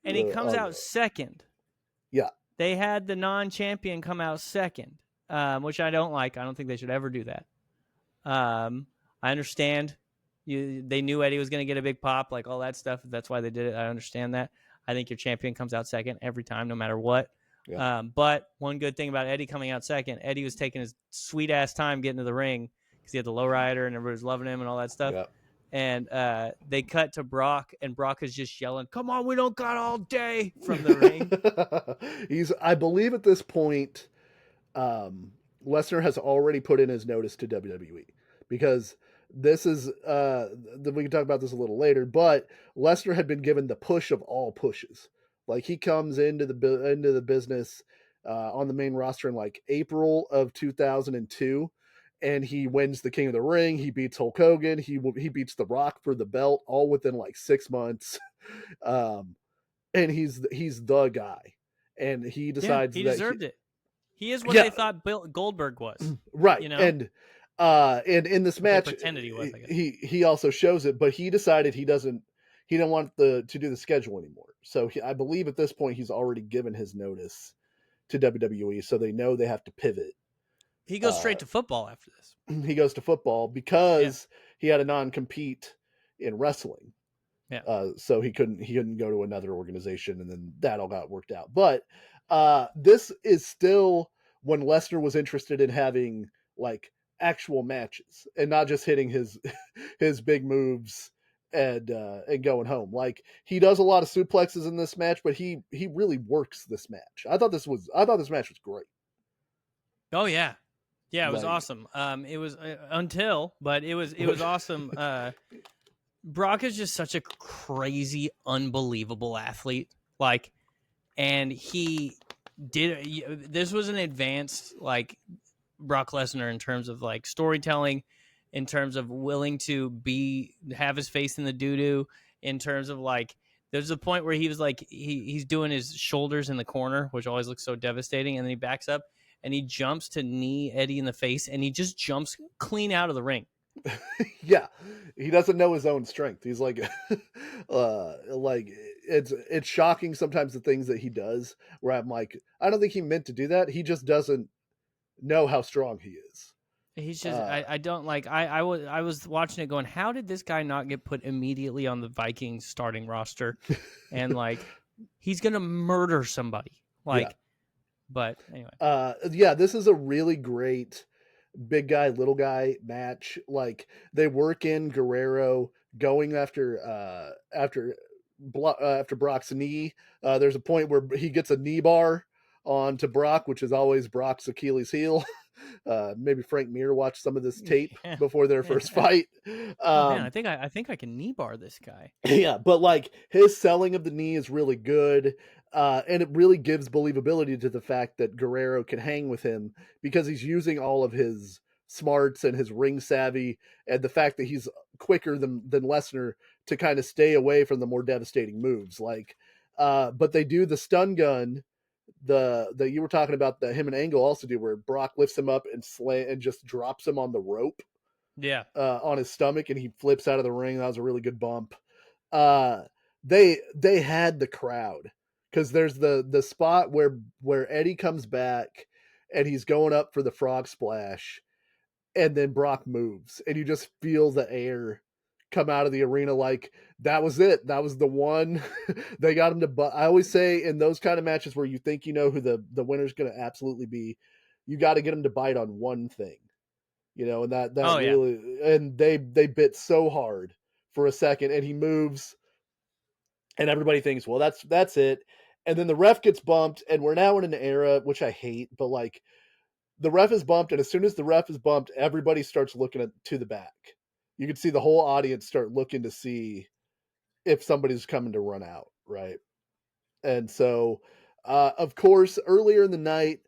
And he comes out second. Yeah. They had the non-champion come out second, which I don't like. I don't think they should ever do that. I understand they knew Eddie was going to get a big pop, like all that stuff. That's why they did it. I understand that. I think your champion comes out second every time, no matter what. Yeah. But one good thing about Eddie coming out second, Eddie was taking his sweet ass time getting to the ring because he had the low rider and everybody was loving him and all that stuff. Yeah. And they cut to Brock, and Brock is just yelling, "Come on, we don't got all day" from the ring. I believe at this point, Lesnar has already put in his notice to WWE, because this is we can talk about this a little later, but Lesnar had been given the push of all pushes. Like, he comes into the business on the main roster in like April of 2002, and he wins the King of the Ring. He beats Hulk Hogan. He beats The Rock for the belt, all within like 6 months. And he's the guy, and he decides he that deserved it. He is what they thought Bill Goldberg was, right? You know? And in this match, pretended he was. I guess. He also shows it, but he decided he didn't want to do the schedule anymore. So I believe at this point he's already given his notice to WWE, so they know they have to pivot. He goes straight to football after this. He goes to football because he had a non-compete in wrestling. Yeah. So he couldn't go to another organization, and then that all got worked out. But this is still when Lesnar was interested in having like actual matches and not just hitting his big moves and going home. Like, he does a lot of suplexes in this match, but he really works this match. I thought this match was great. Oh yeah. Yeah, it was awesome. It was but it was awesome. Brock is just such a crazy, unbelievable athlete. Like, and he did. This was an advanced like Brock Lesnar in terms of like storytelling, in terms of willing to have his face in the doo-doo, in terms of like, there's a point where he was like, he's doing his shoulders in the corner, which always looks so devastating. And then he backs up and he jumps to knee Eddie in the face, and he just jumps clean out of the ring. Yeah, he doesn't know his own strength. He's like, like it's shocking sometimes the things that he does, where I'm like, I don't think he meant to do that. He just doesn't know how strong he is. He's just I don't like I was watching it going, how did this guy not get put immediately on the Vikings starting roster? And like, he's gonna murder somebody. Like, but anyway. This is a really great big guy, little guy match. Like, they work in Guerrero going after Brock's knee. There's a point where he gets a knee bar onto Brock, which is always Brock's Achilles heel. Maybe Frank Mir watched some of this tape before their first fight. Man, I think I can knee bar this guy. Yeah, but like, his selling of the knee is really good. And it really gives believability to the fact that Guerrero can hang with him, because he's using all of his smarts and his ring savvy, and the fact that he's quicker than Lesnar to kind of stay away from the more devastating moves. Like, but they do the stun gun, the you were talking about, that him and Angle also do, where Brock lifts him up and just drops him on the rope. Yeah. On his stomach, and he flips out of the ring. That was a really good bump. They had the crowd because there's the spot where Eddie comes back and he's going up for the frog splash, and then Brock moves, and you just feel the air come out of the arena like that was it. That was the one. They got him to. I always say in those kind of matches where you think you know who the winner's going to absolutely be, you got to get him to bite on one thing, and that Oh yeah. really, and they bit so hard for a second, and he moves, and everybody thinks, well, that's it. And then the ref gets bumped, and we're now in an era which I hate, but like the ref is bumped, and as soon as the ref is bumped, everybody starts looking to the back. You can see the whole audience start looking to see if somebody's coming to run out, right? And so, of course, earlier in the night,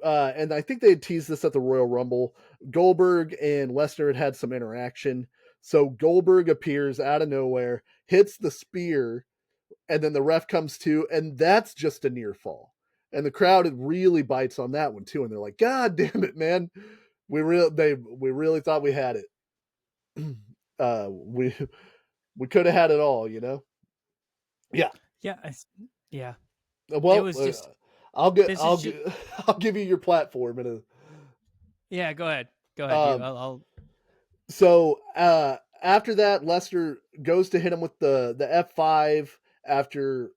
and I think they had teased this at the Royal Rumble, Goldberg and Lesnar had some interaction. So Goldberg appears out of nowhere, hits the spear, and then the ref comes to, and that's just a near fall. And the crowd really bites on that one too, and they're like, "God damn it, man! We really thought we had it. We could have had it all, Yeah. Yeah. Yeah. Well, It was just. I'll Just, I'll give you your platform in a. yeah. Go ahead. Go ahead. I'll. So after that, Lesnar goes to hit him with the F5 after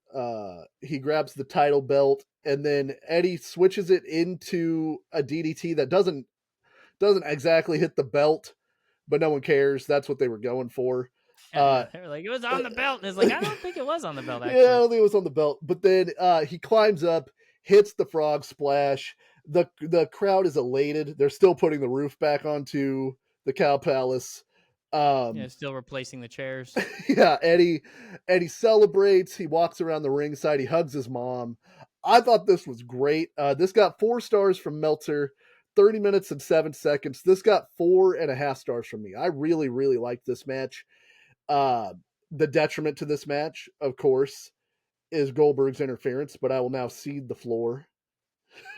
he grabs the title belt, and then Eddie switches it into a DDT that doesn't exactly hit the belt, but no one cares. That's what they were going for. They were like, it was on the belt, and it's like, I don't think it was on the belt. Actually, yeah, I don't think it was on the belt. But then he climbs up, hits the frog splash. The crowd is elated. They're still putting the roof back onto the Cow Palace. yeah, still replacing the chairs. Yeah, Eddie celebrates. He walks around the ringside. He hugs his mom. I thought this was great. This got 4 stars from Meltzer, 30 minutes and 7 seconds. This got 4.5 stars from me. I really, really liked this match. The detriment to this match, of course, is Goldberg's interference, but I will now cede the floor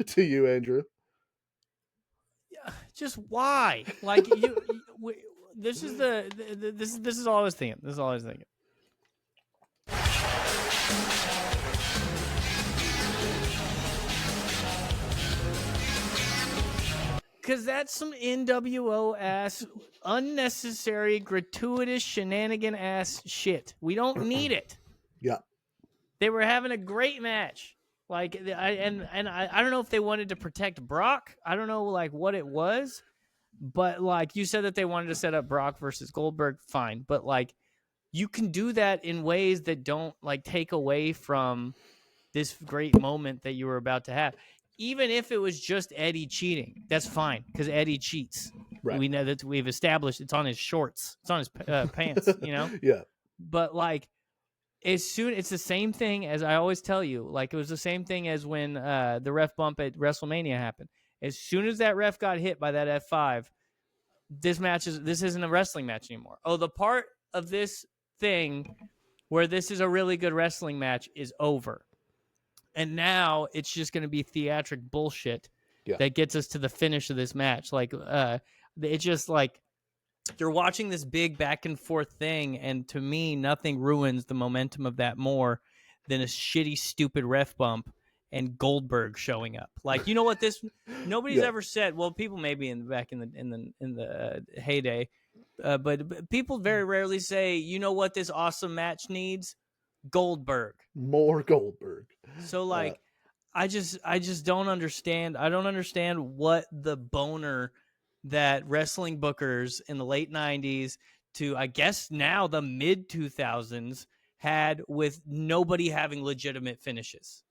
to you, Andrew. Yeah, just why? Like this is this is all I was thinking. This is all I was thinking. Because that's some NWO ass, unnecessary, gratuitous, shenanigan ass shit. We don't need it. Yeah. They were having a great match. Like, I don't know if they wanted to protect Brock. I don't know, like, what it was. But, like, you said that they wanted to set up Brock versus Goldberg. Fine. But, like, you can do that in ways that don't, like, take away from this great moment that you were about to have. Even if it was just Eddie cheating, that's fine because Eddie cheats. Right. We know that we've established it's on his shorts, it's on his pants, Yeah. But like, it's the same thing as I always tell you. Like, it was the same thing as when the ref bump at WrestleMania happened. As soon as that ref got hit by that F5, this isn't a wrestling match anymore. Oh, the part of this thing where this is a really good wrestling match is over. And now it's just going to be theatric bullshit that gets us to the finish of this match. Like, it's just like you're watching this big back and forth thing, and to me, nothing ruins the momentum of that more than a shitty, stupid ref bump and Goldberg showing up. Like, you know what? Nobody's ever said. Well, people maybe back in the heyday, but people very rarely say, you know what? This awesome match needs Goldberg. More Goldberg. So like, I just don't understand. I don't understand what the boner that wrestling bookers in the late 90s to, I guess, now the mid 2000s had with nobody having legitimate finishes.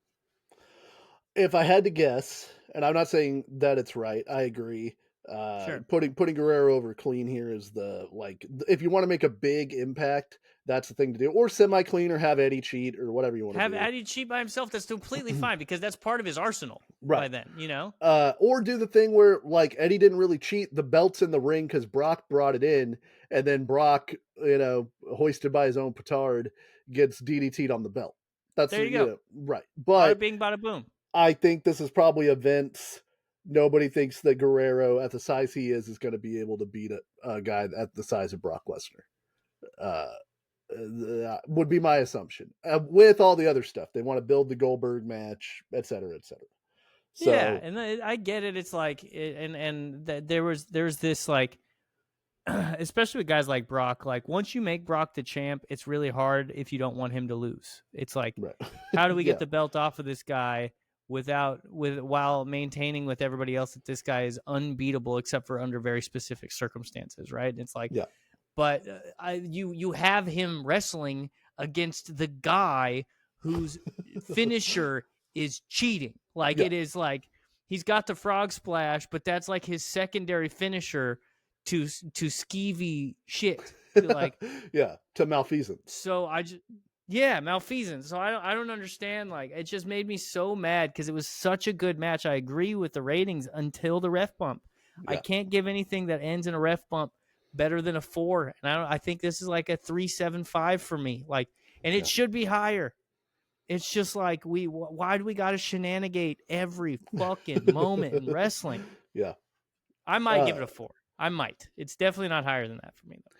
If I had to guess, and I'm not saying that it's right, I agree. Sure. Putting Guerrero over clean here is if you want to make a big impact, that's the thing to do. Or semi-clean, or have Eddie cheat, or whatever you want to do. Have Eddie cheat by himself, that's completely fine, because that's part of his arsenal by then, Or do the thing where, like, Eddie didn't really cheat, the belt's in the ring because Brock brought it in, and then Brock, hoisted by his own petard, gets DDT'd on the belt. That's there you go. Right. But bada bing, bada boom. I think this is probably a Vince. Nobody thinks that Guerrero, at the size he is going to be able to beat a guy at the size of Brock Lesnar. would be my assumption. With all the other stuff, they want to build the Goldberg match, et cetera, et cetera. Yeah, So and I get it. It's like, there's this like, especially with guys like Brock. Like once you make Brock the champ, it's really hard if you don't want him to lose. It's like, right. how do we Yeah, get the belt off of this guy while maintaining with everybody else that this guy is unbeatable except for under very specific circumstances, right? And it's like, yeah, but you have him wrestling against the guy whose finisher is cheating. Like yeah, it is like he's got the frog splash, but that's like his secondary finisher to skeevy shit. Like yeah, to malfeasance. so I just yeah, malfeasance. So I don't understand. Like it just made me so mad because it was such a good match. I agree with the ratings until the ref bump. I Yeah, can't give anything that ends in a ref bump better than a 4, and I think this is like a 3.75 for me. Like, and it yeah, should be higher. It's just like why do we got to shenanigate every fucking moment in wrestling? yeah. I might give Uh, it a 4. I might. It's definitely not higher than that for me though.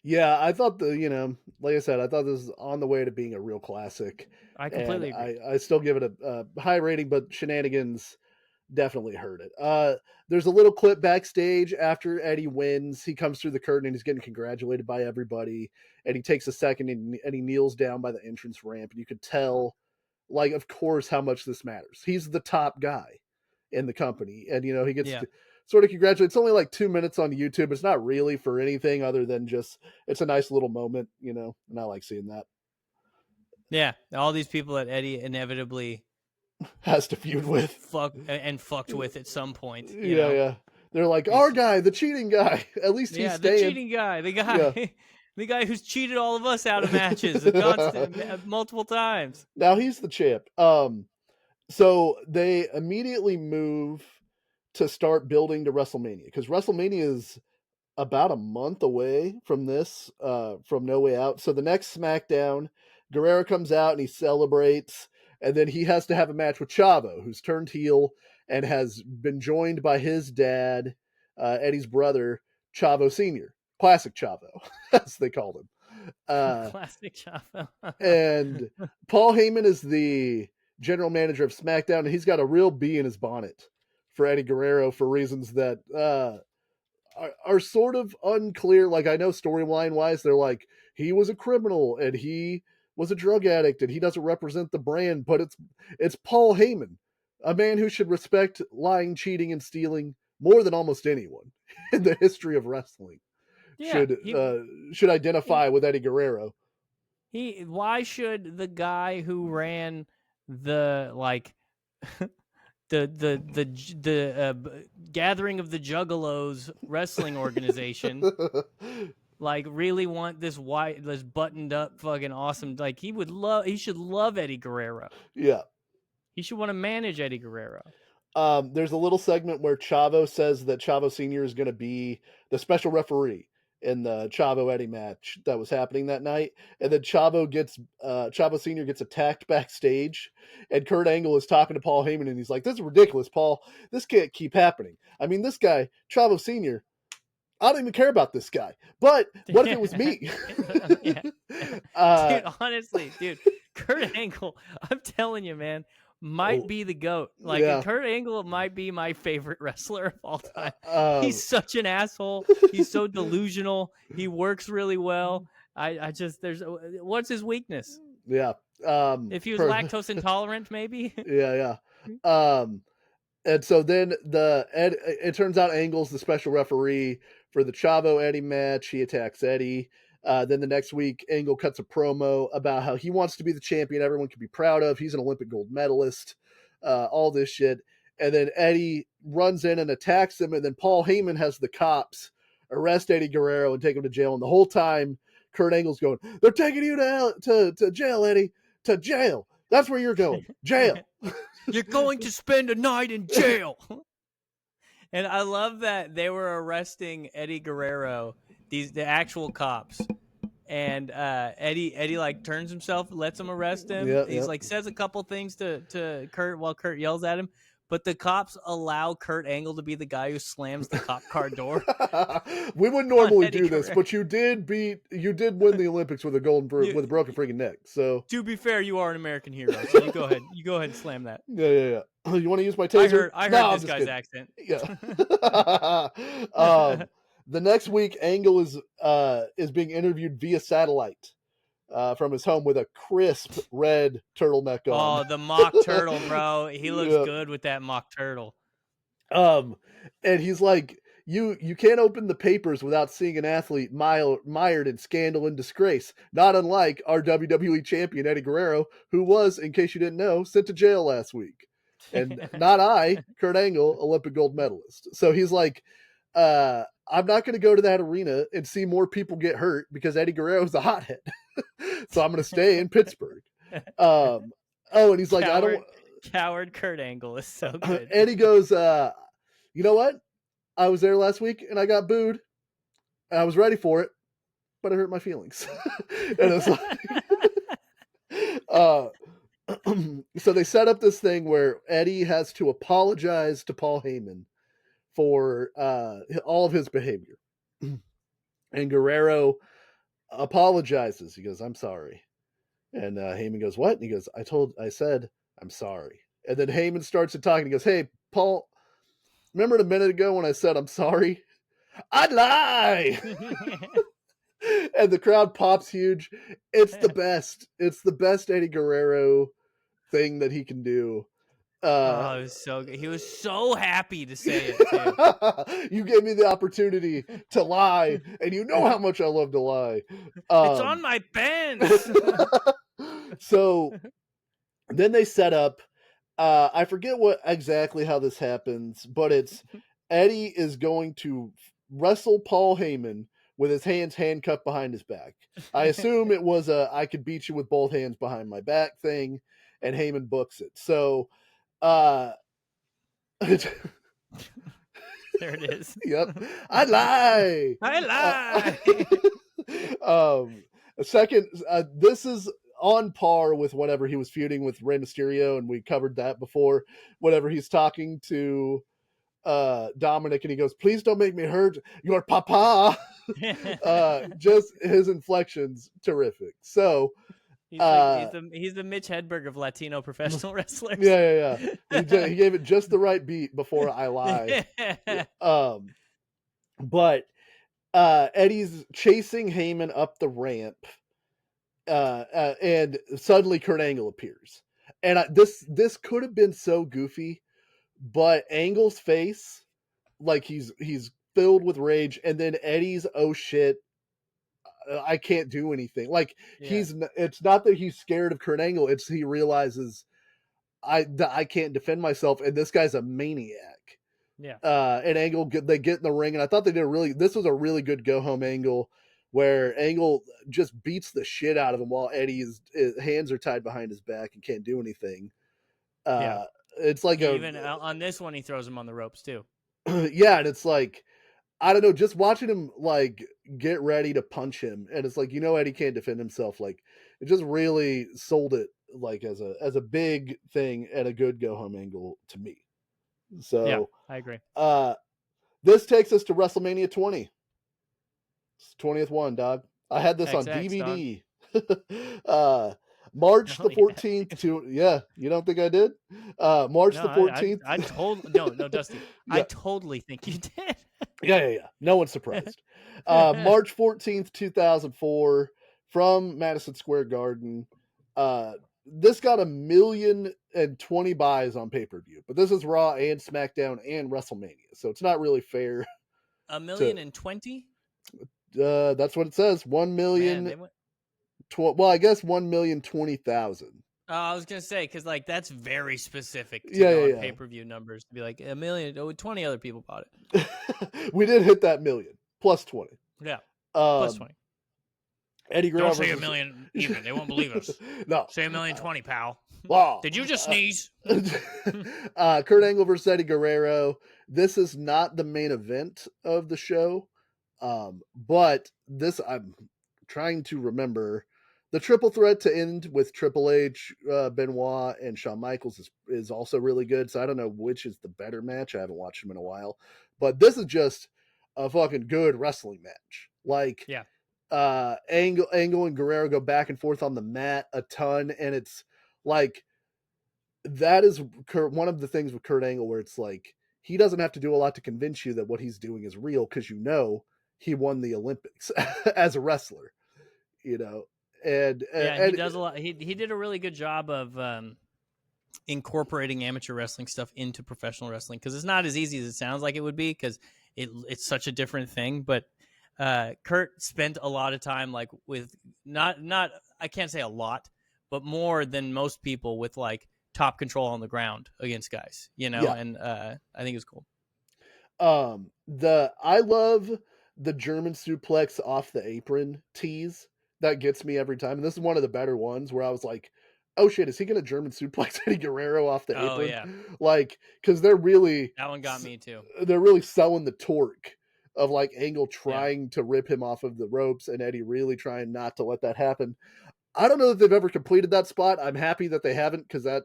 yeah, I thought like I said, I thought this was on the way to being a real classic, I and completely agree. I still give it a high rating, but shenanigans definitely hurt it. There's a little clip backstage after Eddie wins. He comes through the curtain and he's getting congratulated by everybody, and he takes a second and he kneels down by the entrance ramp, and you could tell, like, of course, how much this matters. He's the top guy in the company, and he gets Yeah. sort of congratulated. It's only like 2 minutes on YouTube. It's not really for anything other than just it's a nice little moment, and I like seeing that. Yeah, all these people that Eddie inevitably Has to feud with. fucked with at some point, Yeah, yeah. They're like, our He's guy, the cheating guy. At least he's yeah, the staying. cheating guy, Yeah. the guy who's cheated all of us out of matches multiple times. Now he's the champ. So they immediately move to start building to WrestleMania, because WrestleMania is about a month away from this, from No Way Out. So the next SmackDown, Guerrero comes out and he celebrates, and then he has to have a match with Chavo, who's turned heel and has been joined by his dad, Eddie's brother, Chavo Senior, classic Chavo, as they called him. Classic Chavo. And Paul Heyman is the general manager of SmackDown, and he's got a real bee in his bonnet for Eddie Guerrero for reasons that are sort of unclear. Like, I know storyline wise, they're like, he was a criminal and he was a drug addict and he doesn't represent the brand, but it's Paul Heyman, a man who should respect lying, cheating, and stealing more than almost anyone in the history of wrestling. Yeah, Should identify with Eddie Guerrero. why should the guy who ran the like the gathering of the Juggalos wrestling organization like really want this buttoned up fucking awesome, like he should love Eddie Guerrero. Yeah. He should want to manage Eddie Guerrero. There's a little segment where Chavo says that Chavo Senior is going to be the special referee in the Chavo Eddie match that was happening that night, and then Chavo Senior gets attacked backstage, and Kurt Angle is talking to Paul Heyman, and he's like, "This is ridiculous, Paul. This can't keep happening. I mean, this guy, Chavo Senior, I don't even care about this guy. But what if it was me?" Dude, honestly, Kurt Angle, I'm telling you, man, might be the GOAT. Like, yeah. Kurt Angle might be my favorite wrestler of all time. He's such an asshole. He's so delusional. He works really well. I just, what's his weakness? Yeah. If he was lactose intolerant, maybe. Yeah. And so then it turns out Angle's the special referee for the Chavo Eddie match. He attacks Eddie. Then the next week, Angle cuts a promo about how he wants to be the champion everyone can be proud of. He's an Olympic gold medalist, all this shit. And then Eddie runs in and attacks him. And then Paul Heyman has the cops arrest Eddie Guerrero and take him to jail. And the whole time, Kurt Angle's going, "They're taking you to jail, Eddie, to jail. That's where you're going, jail." You're going to spend a night in jail. And I love that they were arresting Eddie Guerrero, the actual cops. And Eddie like turns himself, lets him arrest him. Yeah, He's like says a couple things to Kurt while Kurt yells at him. but the cops allow Kurt Angle to be the guy who slams the cop car door. We wouldn't normally Eddie do this, Guerrero. but you did win the Olympics with a with a broken freaking neck. So To be fair, you are an American hero, so you go ahead. You go ahead and slam that. yeah. You want to use my taser? I heard No, this guy's accent. Yeah. The next week, Angle is being interviewed via satellite from his home with a crisp red turtleneck on. Oh, the mock turtle, bro. He looks good with that mock turtle. And he's like, you can't open the papers without seeing an athlete mired in scandal and disgrace, not unlike our WWE champion Eddie Guerrero, who was, in case you didn't know, sent to jail last week. And not I, Kurt Angle, Olympic gold medalist. So he's like, I'm not going to go to that arena and see more people get hurt because Eddie Guerrero's a hothead. So I'm going to stay in Pittsburgh. And he's like, Coward Kurt Angle is so good. And he goes, you know what? I was there last week and I got booed. I was ready for it, but it hurt my feelings. And it's like, so they set up this thing where Eddie has to apologize to Paul Heyman for all of his behavior. And Guerrero apologizes. He goes, I'm sorry. And Heyman goes, what? And he goes, I said, I'm sorry. And then Heyman starts to talk and he goes, hey, Paul, remember a minute ago when I said I'm sorry? I'd lie. And the crowd pops huge. It's the best. It's the best Eddie Guerrero thing that he can do. It was so good. He was so happy to say it too. You gave me the opportunity to lie, and you know how much I love to lie. It's on my Benz. So then they set up. I forget exactly how this happens, but it's Eddie is going to wrestle Paul Heyman with his hands handcuffed behind his back. I assume it was I could beat you with both hands behind my back thing, and Heyman books it. So, there it is. Yep. I lie. Second, this is on par with whatever he was feuding with Rey Mysterio, and we covered that before. Whenever he's talking to Dominic and he goes, please don't make me hurt your papa. Just his inflections, terrific. So he's the Mitch Hedberg of Latino professional wrestlers. Yeah. He gave it just the right beat before I lie. But Eddie's chasing Heyman up the ramp, and suddenly Kurt Angle appears. And this could have been so goofy, but Angle's face, like he's filled with rage, and then Eddie's oh shit, I can't do anything. Like it's not that he's scared of Kurt Angle, it's he realizes I can't defend myself, and this guy's a maniac. Yeah. And Angle they get in the ring, and I thought they did this was a really good go home angle where Angle just beats the shit out of him while Eddie's hands are tied behind his back and can't do anything. It's like even on this one he throws him on the ropes too. Yeah, and it's like, I don't know, just watching him like get ready to punch him, and it's like, Eddie can't defend himself. Like, it just really sold it like as a big thing and a good go home angle to me. So yeah, I agree. This takes us to WrestleMania 20. It's 20th one, dog. I had this on DVD. March the 14th you don't think I did? March the 14th. No, Dusty. Yeah. I totally think you did. Yeah. No one's surprised. March 14th, 2004, from Madison Square Garden. This got 1,020,000 buys on pay-per-view, but this is Raw and SmackDown and WrestleMania, so it's not really fair. 1,020,000? That's what it says. 1,000,000. Well, I guess 1,020,000. I was gonna say, because like that's very specific to pay-per-view numbers to be like 1,020,000 other people bought it. We did hit that million plus 20. Yeah, plus 20. Eddie Guerrero. Don't say 1,000,000 even; they won't believe us. No, say 1,020,000, pal. Wow. Did you just sneeze? Kurt Angle versus Eddie Guerrero. This is not the main event of the show, but this I'm trying to remember. The triple threat to end with Triple H, Benoit, and Shawn Michaels is also really good. So I don't know which is the better match. I haven't watched them in a while, but this is just a fucking good wrestling match. Like, Yeah. Angle and Guerrero go back and forth on the mat a ton, and it's like that is one of the things with Kurt Angle where it's like he doesn't have to do a lot to convince you that what he's doing is real because he won the Olympics as a wrestler, and he does a lot. He did a really good job of incorporating amateur wrestling stuff into professional wrestling because it's not as easy as it sounds like it would be because it's such a different thing. But Kurt spent a lot of time like with not I can't say a lot, but more than most people with like top control on the ground against guys, Yeah. and I think it's cool. I love the German suplex off the apron tease. That gets me every time. And this is one of the better ones where I was like, oh shit, is he going to German suplex Eddie Guerrero off the apron? Yeah. Like, because that one got me too. They're really selling the torque of like Angle trying to rip him off of the ropes and Eddie really trying not to let that happen. I don't know if they've ever completed that spot. I'm happy that they haven't because that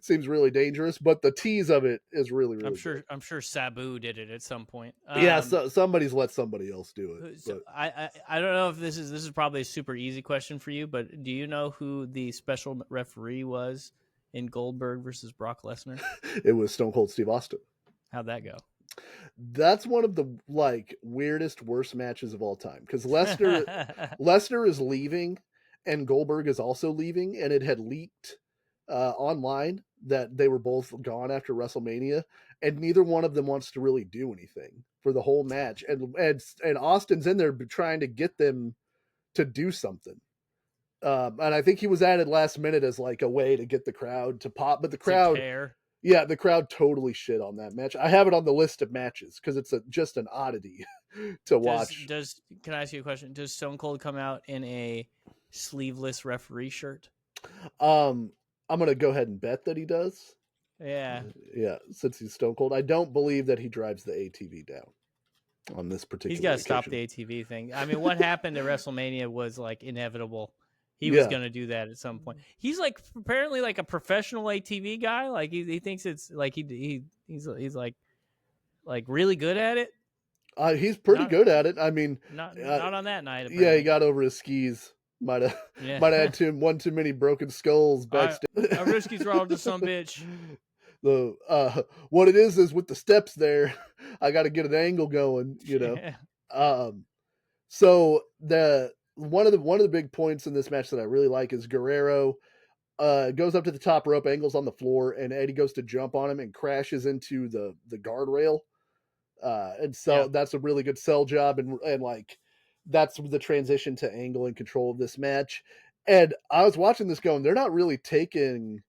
seems really dangerous. But the tease of it is really, really good. I'm sure Sabu did it at some point. So somebody's let somebody else do it. So I don't know if this is probably a super easy question for you, but do you know who the special referee was in Goldberg versus Brock Lesnar? It was Stone Cold Steve Austin. How'd that go? That's one of the weirdest, worst matches of all time because Lesnar is leaving and Goldberg is also leaving, and it had leaked online that they were both gone after WrestleMania, and neither one of them wants to really do anything for the whole match. And Austin's in there trying to get them to do something. And I think he was added last minute as like a way to get the crowd to pop, but the crowd, the crowd totally shit on that match. I have it on the list of matches because it's just an oddity to watch. Can I ask you a question? Does Stone Cold come out in a sleeveless referee shirt? I'm gonna go ahead and bet that he does. Yeah, since he's Stone Cold, I don't believe that he drives the ATV down on this particular. He's got to stop the ATV thing. I mean, what happened at WrestleMania was like inevitable. He was going to do that at some point. He's like apparently like a professional ATV guy. Like he thinks it's like he's like really good at it. He's pretty good at it. I mean, not on that night. Apparently. Yeah, he got over his skis. Might have had one too many broken skulls backstage. I risk he's wrong to some bitch. What it is with the steps there, I got to get an angle going, So one of the big points in this match that I really like is Guerrero goes up to the top rope, Angle's on the floor, and Eddie goes to jump on him and crashes into the guardrail. And so that's a really good sell job, and like that's the transition to Angle and control of this match. And I was watching this going, they're not really taking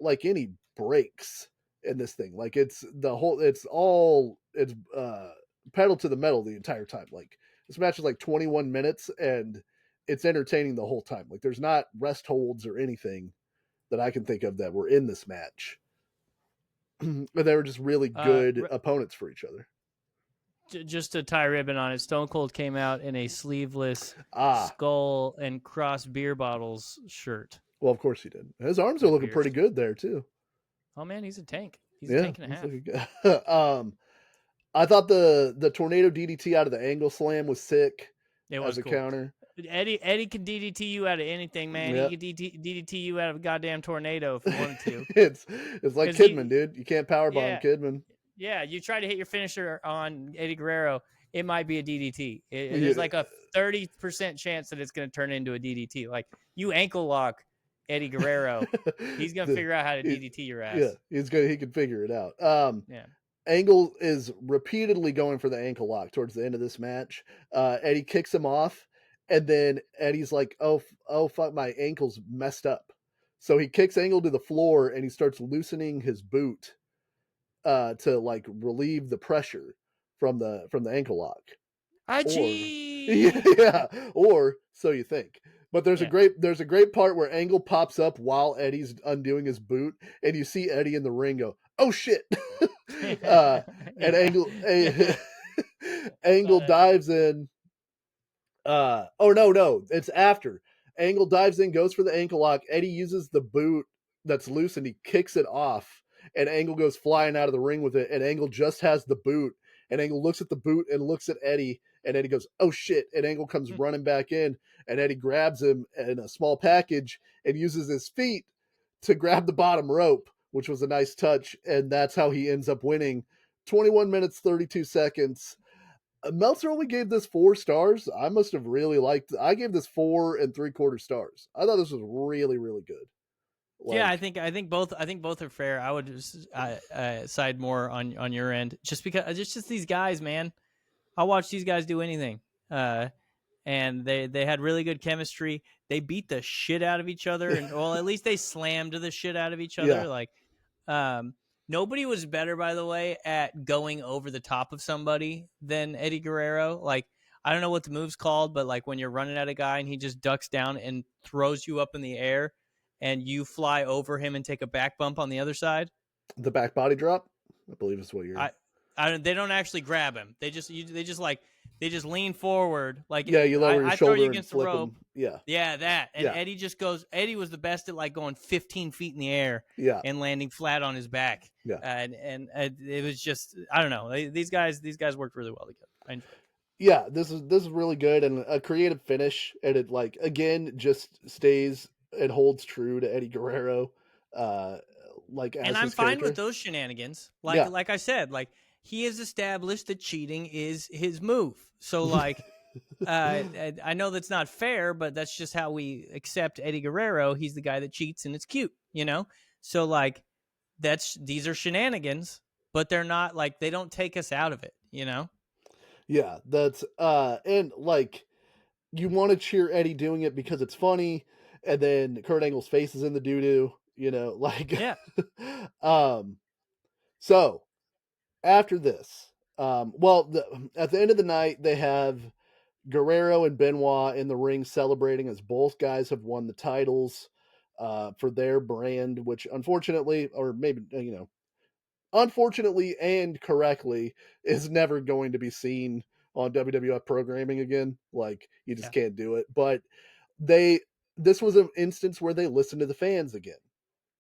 like any breaks in this thing. Like it's pedal to the metal the entire time. Like this match is like 21 minutes and it's entertaining the whole time. Like there's not rest holds or anything that I can think of that were in this match. But they were just really good opponents for each other. Just to tie ribbon on it, Stone Cold came out in a sleeveless skull and cross beer bottles shirt. Well, of course he did. His arms are looking pretty good there too. Oh man, he's a tank. He's a tank and a half. I thought the tornado DDT out of the angle slam was sick. It was a counter. Eddie can DDT you out of anything, man. He can DDT you out of a goddamn tornado if he wanted to. It's like Kidman, dude. You can't powerbomb Kidman. Yeah, you try to hit your finisher on Eddie Guerrero, it might be a DDT. There's like a 30% chance that it's going to turn into a DDT. Like you ankle lock Eddie Guerrero, he's going to figure out how to DDT your ass. Yeah, he can figure it out. Angle is repeatedly going for the ankle lock towards the end of this match. Eddie kicks him off, and then Eddie's like, oh fuck, my ankle's messed up. So he kicks Angle to the floor, and he starts loosening his boot to like relieve the pressure from the ankle lock. Or so you think. But there's a great part where Angle pops up while Eddie's undoing his boot, and you see Eddie in the ring go, "Oh shit!" And Angle dives in. No, it's after Angle dives in, goes for the ankle lock. Eddie uses the boot that's loose and he kicks it off. And Angle goes flying out of the ring with it. And Angle just has the boot. And Angle looks at the boot and looks at Eddie. And Eddie goes, oh shit. And Angle comes running back in. And Eddie grabs him in a small package and uses his feet to grab the bottom rope, which was a nice touch. And that's how he ends up winning. 21 minutes, 32 seconds. Meltzer only gave this 4 stars. I must have really liked. I gave this 4 3/4 stars. I thought this was really, really good. Yeah, I think both are fair. I would just side more on your end, just because it's just these guys, man. I'll watch these guys do anything. And they had really good chemistry. They beat the shit out of each other, and well, at least they slammed the shit out of each other. Yeah. Like, nobody was better, by the way, at going over the top of somebody than Eddie Guerrero. Like, I don't know what the move's called, but like when you're running at a guy and he just ducks down and throws you up in the air, and you fly over him and take a back bump on the other side. The back body drop, I believe is what you're. They don't actually grab him. They just lean forward. Like, yeah, you lower your I shoulder throw you and against flip the rope. him. Yeah, yeah, that. And yeah. Eddie just goes. Eddie was the best at like going 15 feet in the air. Yeah. And landing flat on his back. Yeah. And it was just, I don't know. These guys worked really well together. Yeah, this is really good and a creative finish, and it like again just stays and holds true to Eddie Guerrero. Like, as and I'm his fine character. with those shenanigans. Like I said, like he has established that cheating is his move. So like, I know that's not fair, but that's just how we accept Eddie Guerrero. He's the guy that cheats, and it's cute, you know. So like, these are shenanigans, but they're not like they don't take us out of it, you know. Yeah, that's and like you want to cheer Eddie doing it because it's funny, and then Kurt Angle's face is in the doo-doo, you know, like yeah. So after this, well, at the end of the night, they have Guerrero and Benoit in the ring celebrating as both guys have won the titles for their brand, which unfortunately, or maybe, you know, unfortunately and correctly, is never going to be seen on WWF programming again. Like, you just can't do it. But this was an instance where they listened to the fans again,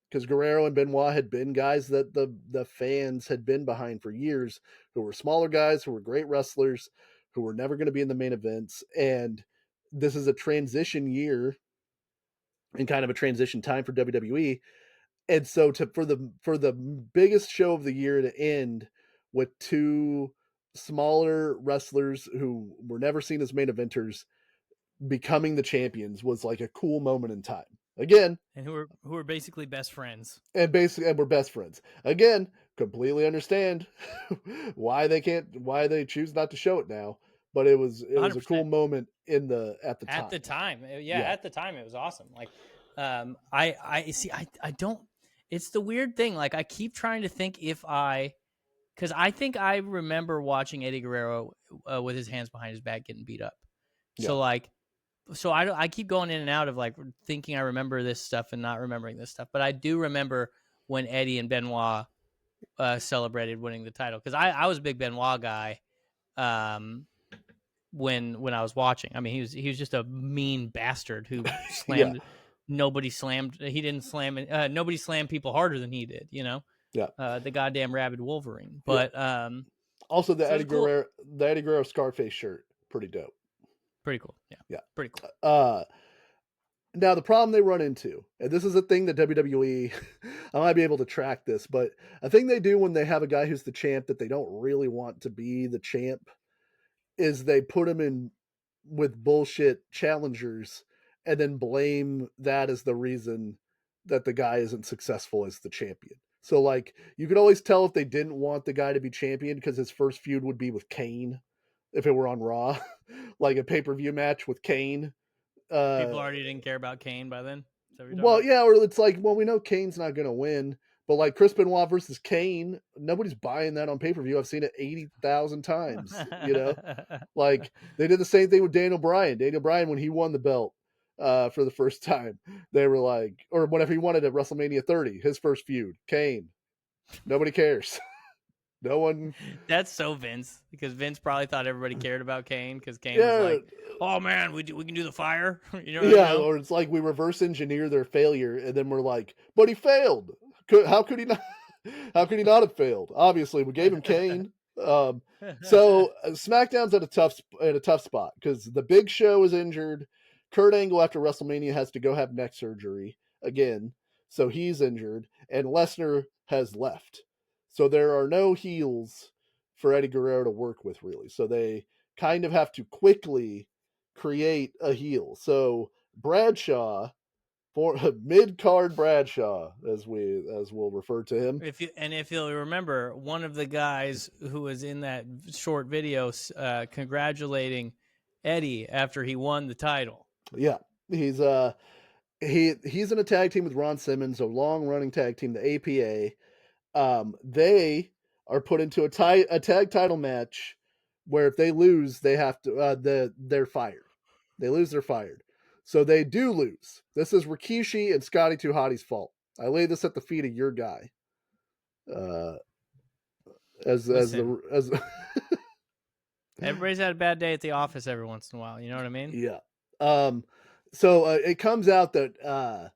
because Guerrero and Benoit had been guys that the fans had been behind for years, who were smaller guys, who were great wrestlers, who were never going to be in the main events. And this is a transition year and kind of a transition time for WWE. And so for the biggest show of the year to end with 2 smaller wrestlers who were never seen as main eventers becoming the champions was like a cool moment in time. Again, and who are basically best friends. And we're best friends. Again, completely understand why they choose not to show it now. But it was 100%. a cool moment at the time. At the time. Yeah, at the time it was awesome. Like, I see. I don't. It's the weird thing. Like, I keep trying to think because I think I remember watching Eddie Guerrero with his hands behind his back getting beat up. So like, I keep going in and out of like thinking I remember this stuff and not remembering this stuff. But I do remember when Eddie and Benoit celebrated winning the title, because I was a big Benoit guy. When I was watching, I mean, he was just a mean bastard who slammed. Nobody slammed. He didn't slam. Nobody slammed people harder than he did. You know. Yeah. The goddamn rabid Wolverine. But also the Eddie Guerrero Scarface shirt, pretty dope. Pretty cool. Yeah. Pretty cool. Now the problem they run into, and this is a thing that WWE, I might be able to track this, but a thing they do when they have a guy who's the champ that they don't really want to be the champ, is they put him in with bullshit challengers and then blame that as the reason that the guy isn't successful as the champion. So like, you could always tell if they didn't want the guy to be champion, because his first feud would be with Kane if it were on Raw, like a pay-per-view match with Kane. People already didn't care about Kane by then. Well, yeah, or it's like, well, we know Kane's not going to win, but like Chris Benoit versus Kane, nobody's buying that on pay-per-view. I've seen it 80,000 times, you know? Like, they did the same thing with Daniel Bryan. Daniel Bryan, when he won the belt for the first time, they were like, or whenever he won it at WrestleMania 30, his first feud, Kane. Nobody cares. No one. That's so Vince, because Vince probably thought everybody cared about Kane, because Kane was Yeah, like, "Oh man, we can do the fire." you yeah. know. Or it's like we reverse engineer their failure, and then we're like, but he failed. How could he not? How could he not have failed? Obviously, we gave him Kane. So SmackDown's at a tough spot because the Big Show is injured. Kurt Angle after WrestleMania has to go have neck surgery again, so he's injured, and Lesnar has left. So there are no heels for Eddie Guerrero to work with really. So they kind of have to quickly create a heel. So Bradshaw, for mid card Bradshaw, as we'll refer to him. If you'll remember, one of the guys who was in that short video congratulating Eddie after he won the title. Yeah, he's he's in a tag team with Ron Simmons, a long running tag team, the APA. They are put into a tag title match where if they lose, they have to they're fired. They lose, they're fired. So they do lose. This is Rikishi and Scotty 2 Hottie's fault. I lay this at the feet of your guy. Listen, as everybody's had a bad day at the office every once in a while. You know what I mean? Yeah. So it comes out that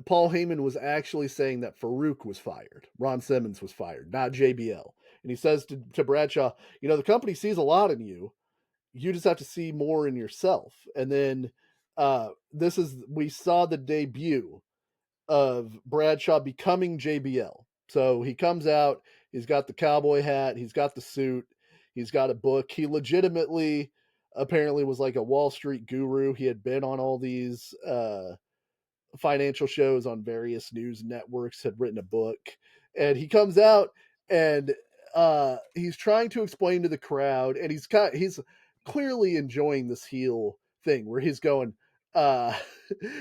Paul Heyman was actually saying that Farouk was fired. Ron Simmons was fired, not JBL. And he says to Bradshaw, the company sees a lot in you. You just have to see more in yourself. And then we saw the debut of Bradshaw becoming JBL. So he comes out, he's got the cowboy hat, he's got the suit, he's got a book. He legitimately apparently was like a Wall Street guru. He had been on all these financial shows on various news networks, had written a book, and he comes out and he's trying to explain to the crowd, and he's clearly enjoying this heel thing where he's going,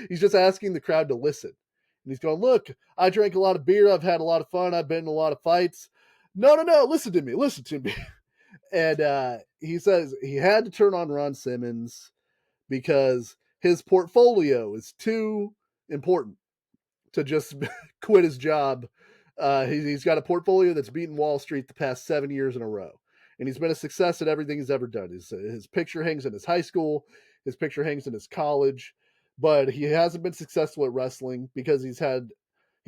he's just asking the crowd to listen. And he's going, look, I drank a lot of beer. I've had a lot of fun. I've been in a lot of fights. No, listen to me. And he says he had to turn on Ron Simmons because his portfolio is too important to just quit his job. He's got a portfolio that's beaten Wall Street the past 7 years in a row. And he's been a success at everything he's ever done. His picture hangs in his high school. His picture hangs in his college. But he hasn't been successful at wrestling because he's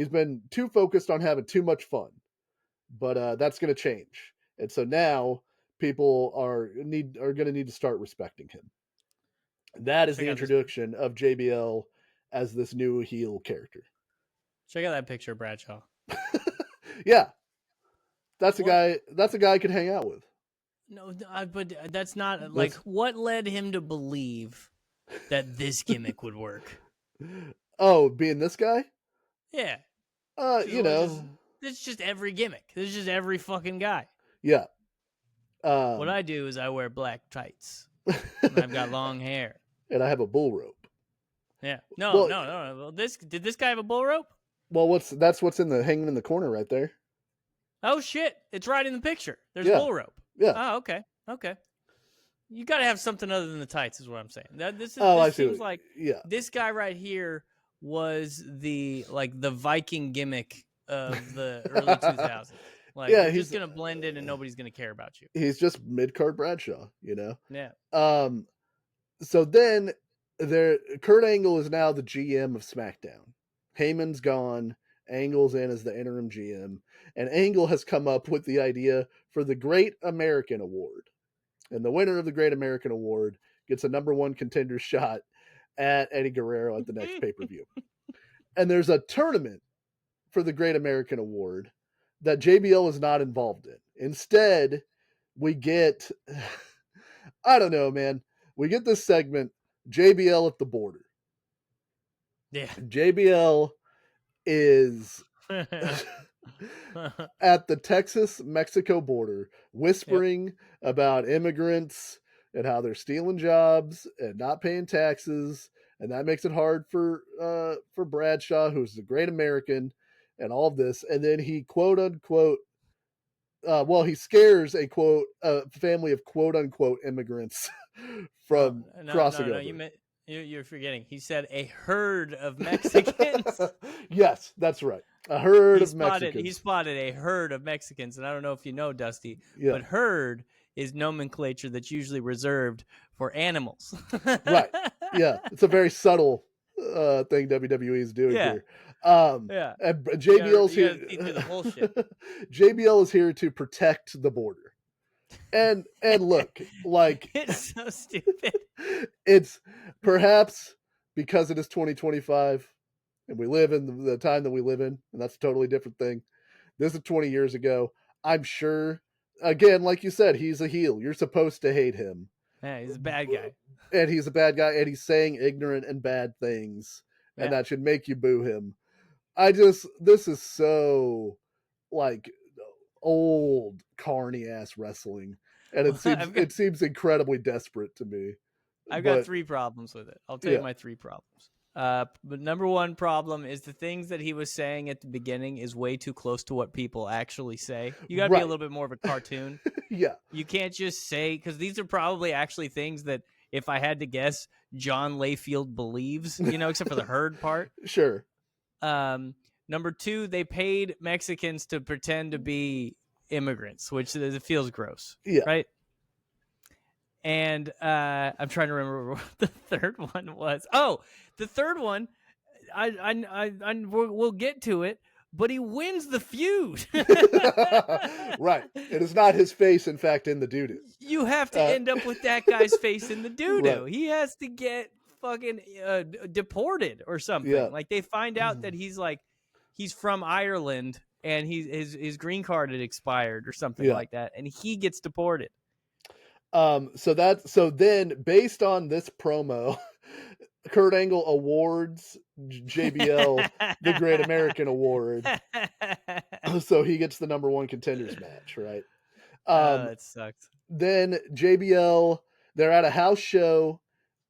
been too focused on having too much fun. But that's going to change. And so now people are going to need to start respecting him. That is the introduction of JBL as this new heel character. Check out that picture of Bradshaw. Yeah. That's a guy I could hang out with. No, but that's not like what led him to believe that this gimmick would work. Oh, being this guy? Yeah. It's just every gimmick. This is just every fucking guy. Yeah. What I do is I wear black tights. And I've got long hair. And I have a bull rope. Yeah. No. Well, did this guy have a bull rope? Well, that's what's hanging in the corner right there. Oh shit! It's right in the picture. There's a bull rope. Yeah. Oh, okay. You got to have something other than the tights, is what I'm saying. This seems like this guy right here was the Viking gimmick of the early 2000s. You're just gonna blend in and nobody's gonna care about you. He's just mid-card Bradshaw, Yeah. So then Kurt Angle is now the GM of SmackDown. Heyman's gone. Angle's in as the interim GM. And Angle has come up with the idea for the Great American Award. And the winner of the Great American Award gets a number one contender shot at Eddie Guerrero at the next pay-per-view. And there's a tournament for the Great American Award that JBL is not involved in. Instead, we get, I don't know, man. We get this segment, JBL at the border. Yeah. JBL is at the Texas-Mexico border, whispering about immigrants and how they're stealing jobs and not paying taxes, and that makes it hard for Bradshaw, who's the great American, and all of this. And then he quote unquote, he scares a family of quote unquote immigrants from crossing over. You're forgetting. He said a herd of Mexicans. Yes, that's right. A herd He of Mexicans. spotted a herd of Mexicans, and I don't know if you know, Dusty, Yeah. but herd is nomenclature that's usually reserved for animals. Right. Yeah. It's a very subtle thing WWE is doing Yeah. here. Yeah. And You JBL's gotta here. see through the bullshit. JBL is here to protect the border. And look, like It's so stupid. it's perhaps because it is 2025 and we live in the time that we live in, and that's a totally different thing. This is 20 years ago. I'm sure, again, like you said, he's a heel. You're supposed to hate him. Yeah, he's a bad guy. And he's a bad guy, and he's saying ignorant and bad things, and Yeah. that should make you boo him. This is so, like, old, carny ass wrestling. And it seems incredibly desperate to me. I've got 3 problems with it. I'll tell you my 3 problems. But number 1 problem is the things that he was saying at the beginning is way too close to what people actually say. You got to be a little bit more of a cartoon. Yeah. You can't just say, because these are probably actually things that, if I had to guess, John Layfield believes, except for the herd part. Sure. Number 2, they paid Mexicans to pretend to be immigrants, which it feels gross. Yeah. Right? And I'm trying to remember what the third one was. Oh, the third one, we'll get to it, but he wins the feud. Right. It is not his face, in fact, in the doo-doo. You have to end up with that guy's face in the doo-doo. Right. He has to get fucking deported or something. Yeah. Like, they find out that he's from Ireland and his green card had expired or something like that, and he gets deported. So then based on this promo, Kurt Angle awards JBL the Great American Award. So he gets the number 1 contenders match, right? That sucks. Then JBL, they're at a house show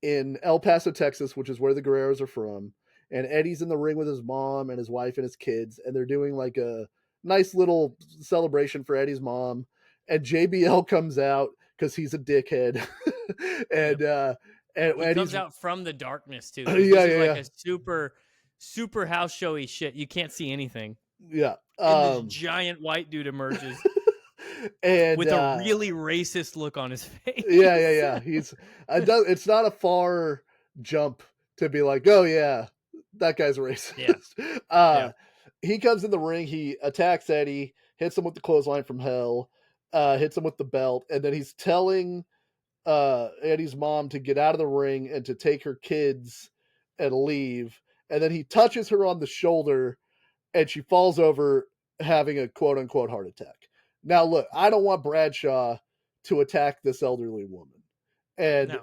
in El Paso, Texas, which is where the Guerreros are from. And Eddie's in the ring with his mom and his wife and his kids. And they're doing like a nice little celebration for Eddie's mom. And JBL comes out because he's a dickhead. And he comes out from the darkness too. Like a super house showy shit. You can't see anything. Yeah. And this giant white dude emerges. And with a really racist look on his face. Yeah. It's not a far jump to be like, oh yeah, that guy's racist. Yeah. He comes in the ring, he attacks Eddie, hits him with the clothesline from hell, hits him with the belt, and then he's telling Eddie's mom to get out of the ring and to take her kids and leave. And then he touches her on the shoulder and she falls over having a quote unquote heart attack. Now look, I don't want Bradshaw to attack this elderly woman. And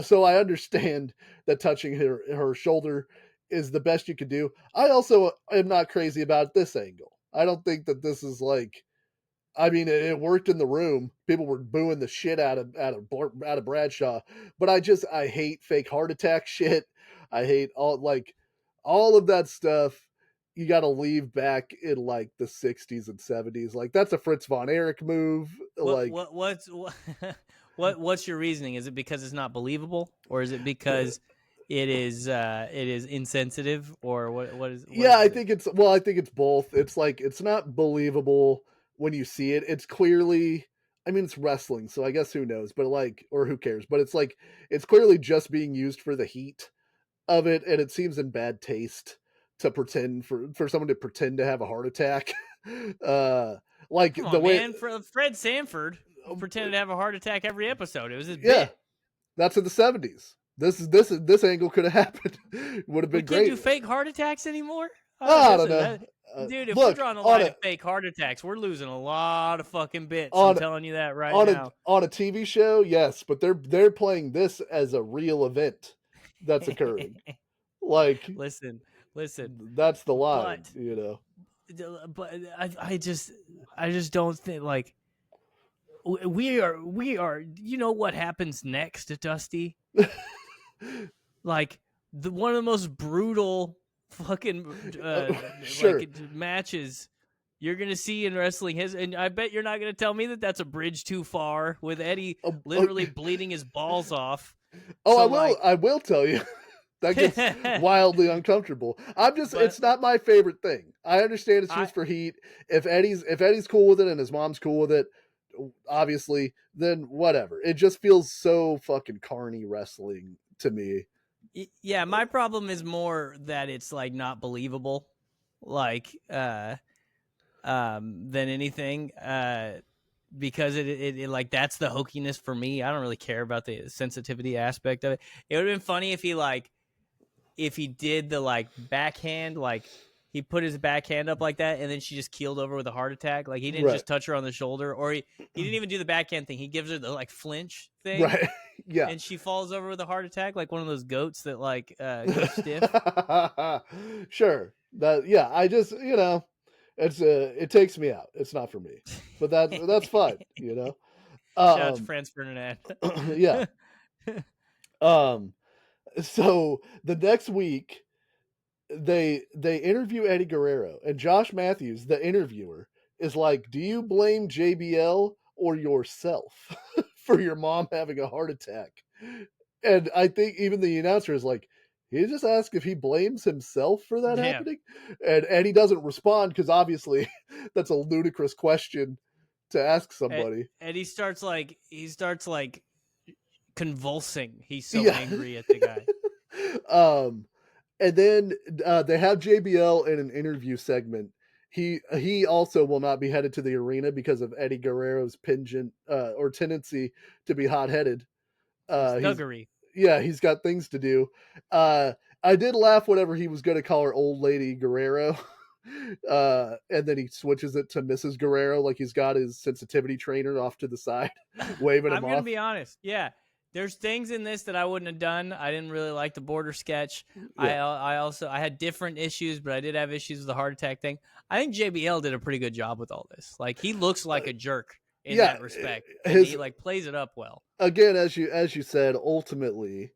so I understand that touching her shoulder is the best you could do. I also am not crazy about this angle. I don't think that this is like, I mean, it worked in the room. People were booing the shit out of Bradshaw, but I hate fake heart attack shit. I hate all of that stuff. You got to leave back in like the 60s and 70s. Like that's a Fritz von Erich move. What's your reasoning? Is it because it's not believable, or is it because it is insensitive, or what is? I think it's both. It's like it's not believable when you see it. It's clearly, I mean, it's wrestling, so I guess who knows, but or who cares? But it's like it's clearly just being used for the heat of it, and it seems in bad taste to pretend for someone to pretend to have a heart attack. Fred Sanford pretended to have a heart attack every episode. It was his bit. That's in the 70s. This angle could have happened. Would have been great. We can't do fake heart attacks anymore. I don't know. Dude, if we're drawing a line of fake heart attacks, we're losing a lot of fucking bits. I'm telling you that right now. On a TV show, yes, but they're playing this as a real event that's occurring. Like, listen, that's the line, But I just don't think like we are. You know what happens next, Dusty? Like one of the most brutal fucking matches you're gonna see in wrestling. And I bet you're not gonna tell me that that's a bridge too far with Eddie literally bleeding his balls off. I will tell you. That gets wildly uncomfortable. But It's not my favorite thing. I understand it's used for heat. If Eddie's cool with it and his mom's cool with it, obviously, then whatever. It just feels so fucking carny wrestling to me. yeah, my problem is more that it's like not believable, like than anything. Because it like that's the hokiness for me. I don't really care about the sensitivity aspect of it. It would have been funny if he did the like backhand, like he put his backhand up like that, and then she just keeled over with a heart attack. Like he didn't just touch her on the shoulder, or he didn't even do the backhand thing. He gives her the like flinch thing, Right. Yeah. and she falls over with a heart attack, like one of those goats that like goes stiff. Sure. Yeah, I just, it takes me out. It's not for me. But that's fine, Shout out to Um Franz Ferdinand. yeah. Um so the next week they interview Eddie Guerrero, and Josh Matthews, the interviewer, is like, "Do you blame JBL or yourself for your mom having a heart attack?" And I think even the announcer is like, he just asked if he blames himself for that Yeah. happening, and he doesn't respond because obviously that's a ludicrous question to ask somebody. And he starts like convulsing. He's so Yeah. angry at the guy. And then they have JBL in an interview segment. He also will not be headed to the arena because of Eddie Guerrero's penchant or tendency to be hot headed. He's Thuggery. he's got things to do. I did laugh whenever he was going to call her old lady Guerrero. And then he switches it to Mrs. Guerrero, like he's got his sensitivity trainer off to the side, waving him I'm gonna off. be honest. Yeah, there's things in this that I wouldn't have done. I didn't really like the border sketch. Yeah. I had different issues, but I did have issues with the heart attack thing. I think JBL did a pretty good job with all this. Like he looks like a jerk in that respect, and he like plays it up well. Again, as you said, ultimately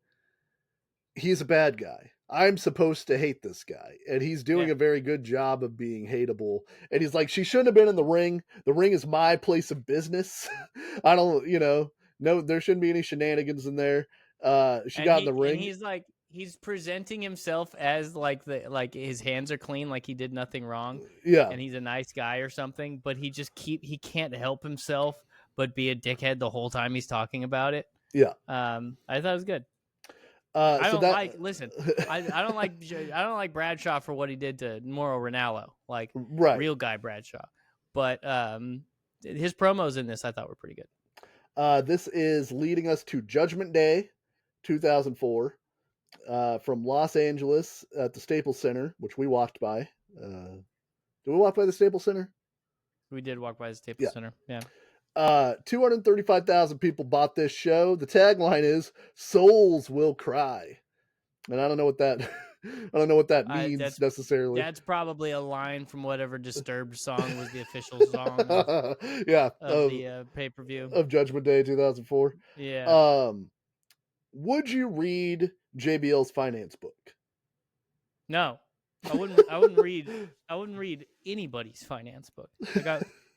he's a bad guy. I'm supposed to hate this guy, and he's doing a very good job of being hateable. And he's like, she shouldn't have been in the ring. The ring is my place of business. I don't, no, there shouldn't be any shenanigans in there. She got in the ring, and he's like, he's presenting himself as like his hands are clean, like he did nothing wrong. Yeah, and he's a nice guy or something, but he can't help himself but be a dickhead the whole time he's talking about it. Yeah. I thought it was good. I don't like Bradshaw for what he did to Mauro Ranallo, like real guy Bradshaw. But his promos in this I thought were pretty good. This is leading us to Judgment Day 2004 from Los Angeles at the Staples Center, which we walked by. Did we walk by the Staples Center? We did walk by the Staples Center. Yeah. 235,000 people bought this show. The tagline is "Souls Will Cry," and I don't know what that means necessarily. That's probably a line from whatever Disturbed song was the official song of the pay-per-view of Judgment Day 2004. Yeah. Would you read JBL's finance book? No, I wouldn't read anybody's finance book.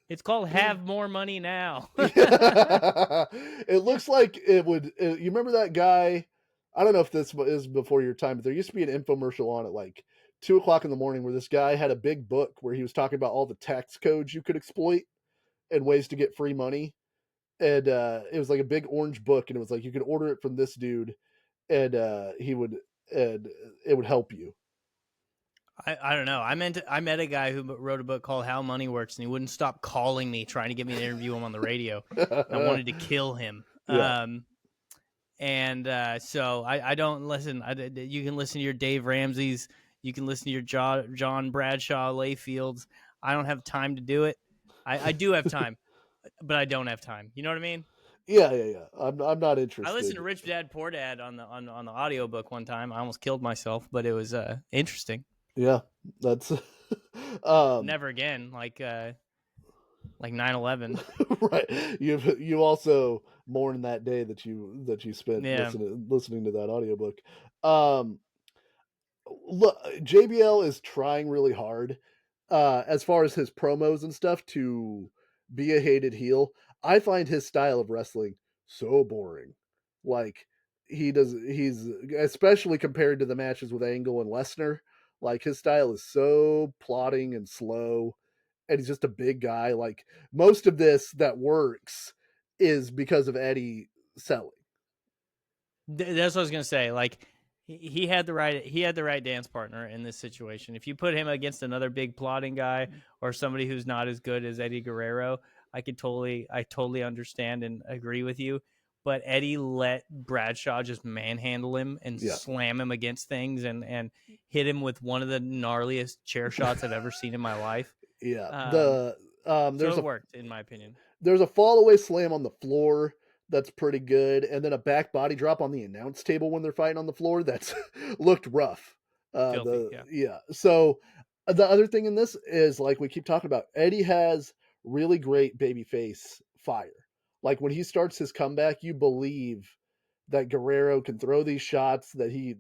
It's called Have More Money Now. It looks like it would. You remember that guy? I don't know if this is before your time, but there used to be an infomercial on at like 2:00 in the morning where this guy had a big book where he was talking about all the tax codes you could exploit and ways to get free money. And it was like a big orange book, and it was like you could order it from this dude, and it would help you. I don't know. I met a guy who wrote a book called How Money Works, and he wouldn't stop calling me, trying to get me to interview him on the radio. I wanted to kill him. Yeah. So I don't listen. You can listen to your Dave Ramsey's. You can listen to your John Bradshaw Layfields. I don't have time to do it. I do have time, but I don't have time. You know what I mean? Yeah. I'm not interested. I listened to Rich Dad Poor Dad on the audiobook one time. I almost killed myself, but it was interesting. Yeah, that's never again. Like 9/11. Right. You also mourn that day that you spent listening to that audiobook. Look, JBL is trying really hard as far as his promos and stuff to be a hated heel. I find his style of wrestling so boring. Like he's especially compared to the matches with Angle and Lesnar, like his style is so plodding and slow, and he's just a big guy. Like most of this that works is because of Eddie selling. That's what I was gonna say. Like he had the right dance partner in this situation. If you put him against another big plotting guy or somebody who's not as good as Eddie Guerrero, I totally understand and agree with you. But Eddie let Bradshaw just manhandle him and slam him against things and hit him with one of the gnarliest chair shots I've ever seen in my life. Yeah. So it worked, in my opinion. There's a fall away slam on the floor that's pretty good, and then a back body drop on the announce table when they're fighting on the floor that's looked rough. Filthy, yeah. So the other thing in this is, like we keep talking about, Eddie has really great babyface fire. Like when he starts his comeback, you believe that Guerrero can throw these shots, that he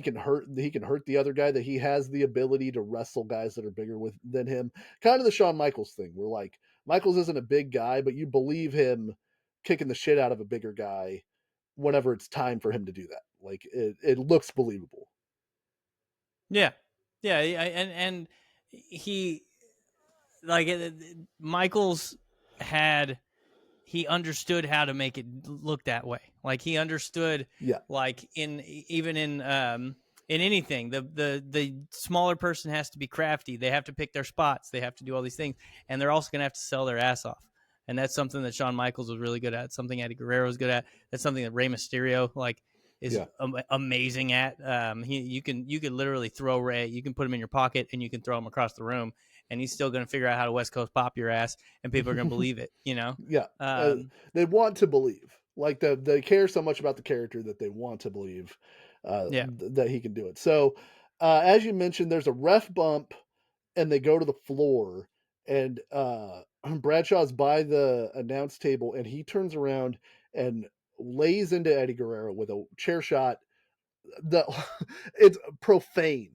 can hurt the other guy, that he has the ability to wrestle guys that are bigger than him. Kind of the Shawn Michaels thing, where like Michaels isn't a big guy, but you believe him kicking the shit out of a bigger guy whenever it's time for him to do that. Like it looks believable. Yeah, and he like Michaels he understood how to make it look that way. Like he understood, like even in anything, the smaller person has to be crafty. They have to pick their spots. They have to do all these things, and they're also going to have to sell their ass off. And that's something that Shawn Michaels was really good at. Something Eddie Guerrero is good at. That's something that Rey Mysterio is amazing at. You can literally throw Rey. You can put him in your pocket and you can throw him across the room, and he's still going to figure out how to West Coast pop your ass, and people are going to believe it. You know? Yeah. They want to believe. Like they care so much about the character that they want to believe that he can do it. So as you mentioned, there's a ref bump, and they go to the floor, and Bradshaw's by the announce table, and he turns around and lays into Eddie Guerrero with a chair shot. It's profane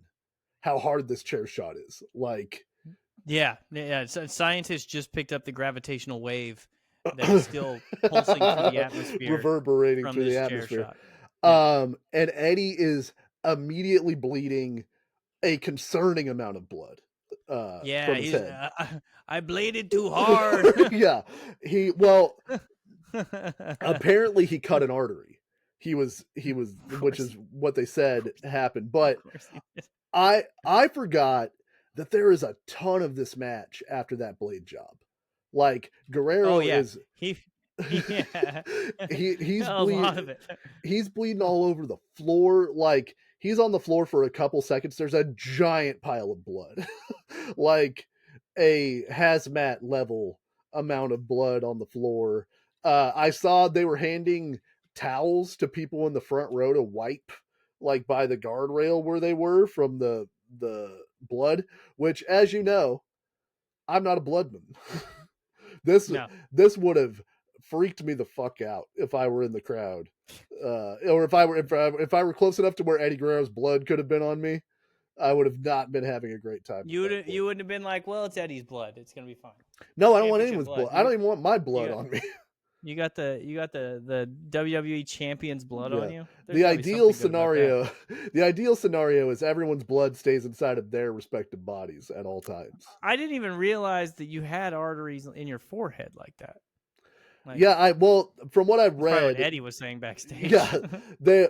how hard this chair shot is. Like, yeah. So scientists just picked up the gravitational wave that is still pulsing through the atmosphere, reverberating through the atmosphere. And Eddie is immediately bleeding a concerning amount of blood. From his head. I bladed too hard. Yeah, apparently he cut an artery. He was, which is what they said happened. But I forgot that there is a ton of this match after that blade job. Like Guerrero is he's bleeding. He's bleeding all over the floor. Like he's on the floor for a couple seconds. There's a giant pile of blood, like a hazmat level amount of blood on the floor. I saw they were handing towels to people in the front row to wipe, like by the guardrail where they were from the blood. Which, as you know, I'm not a bloodman. This would have freaked me the fuck out if I were in the crowd, or if I were close enough to where Eddie Guerrero's blood could have been on me. I would have not been having a great time. You wouldn't have been like, well, it's Eddie's blood. It's gonna be fine. No, I don't want anyone's blood. I don't even want my blood on me. You got the WWE champion's blood on you. The ideal scenario is everyone's blood stays inside of their respective bodies at all times. I didn't even realize that you had arteries in your forehead like that. Like, from what I've read, what Eddie was saying backstage. Yeah,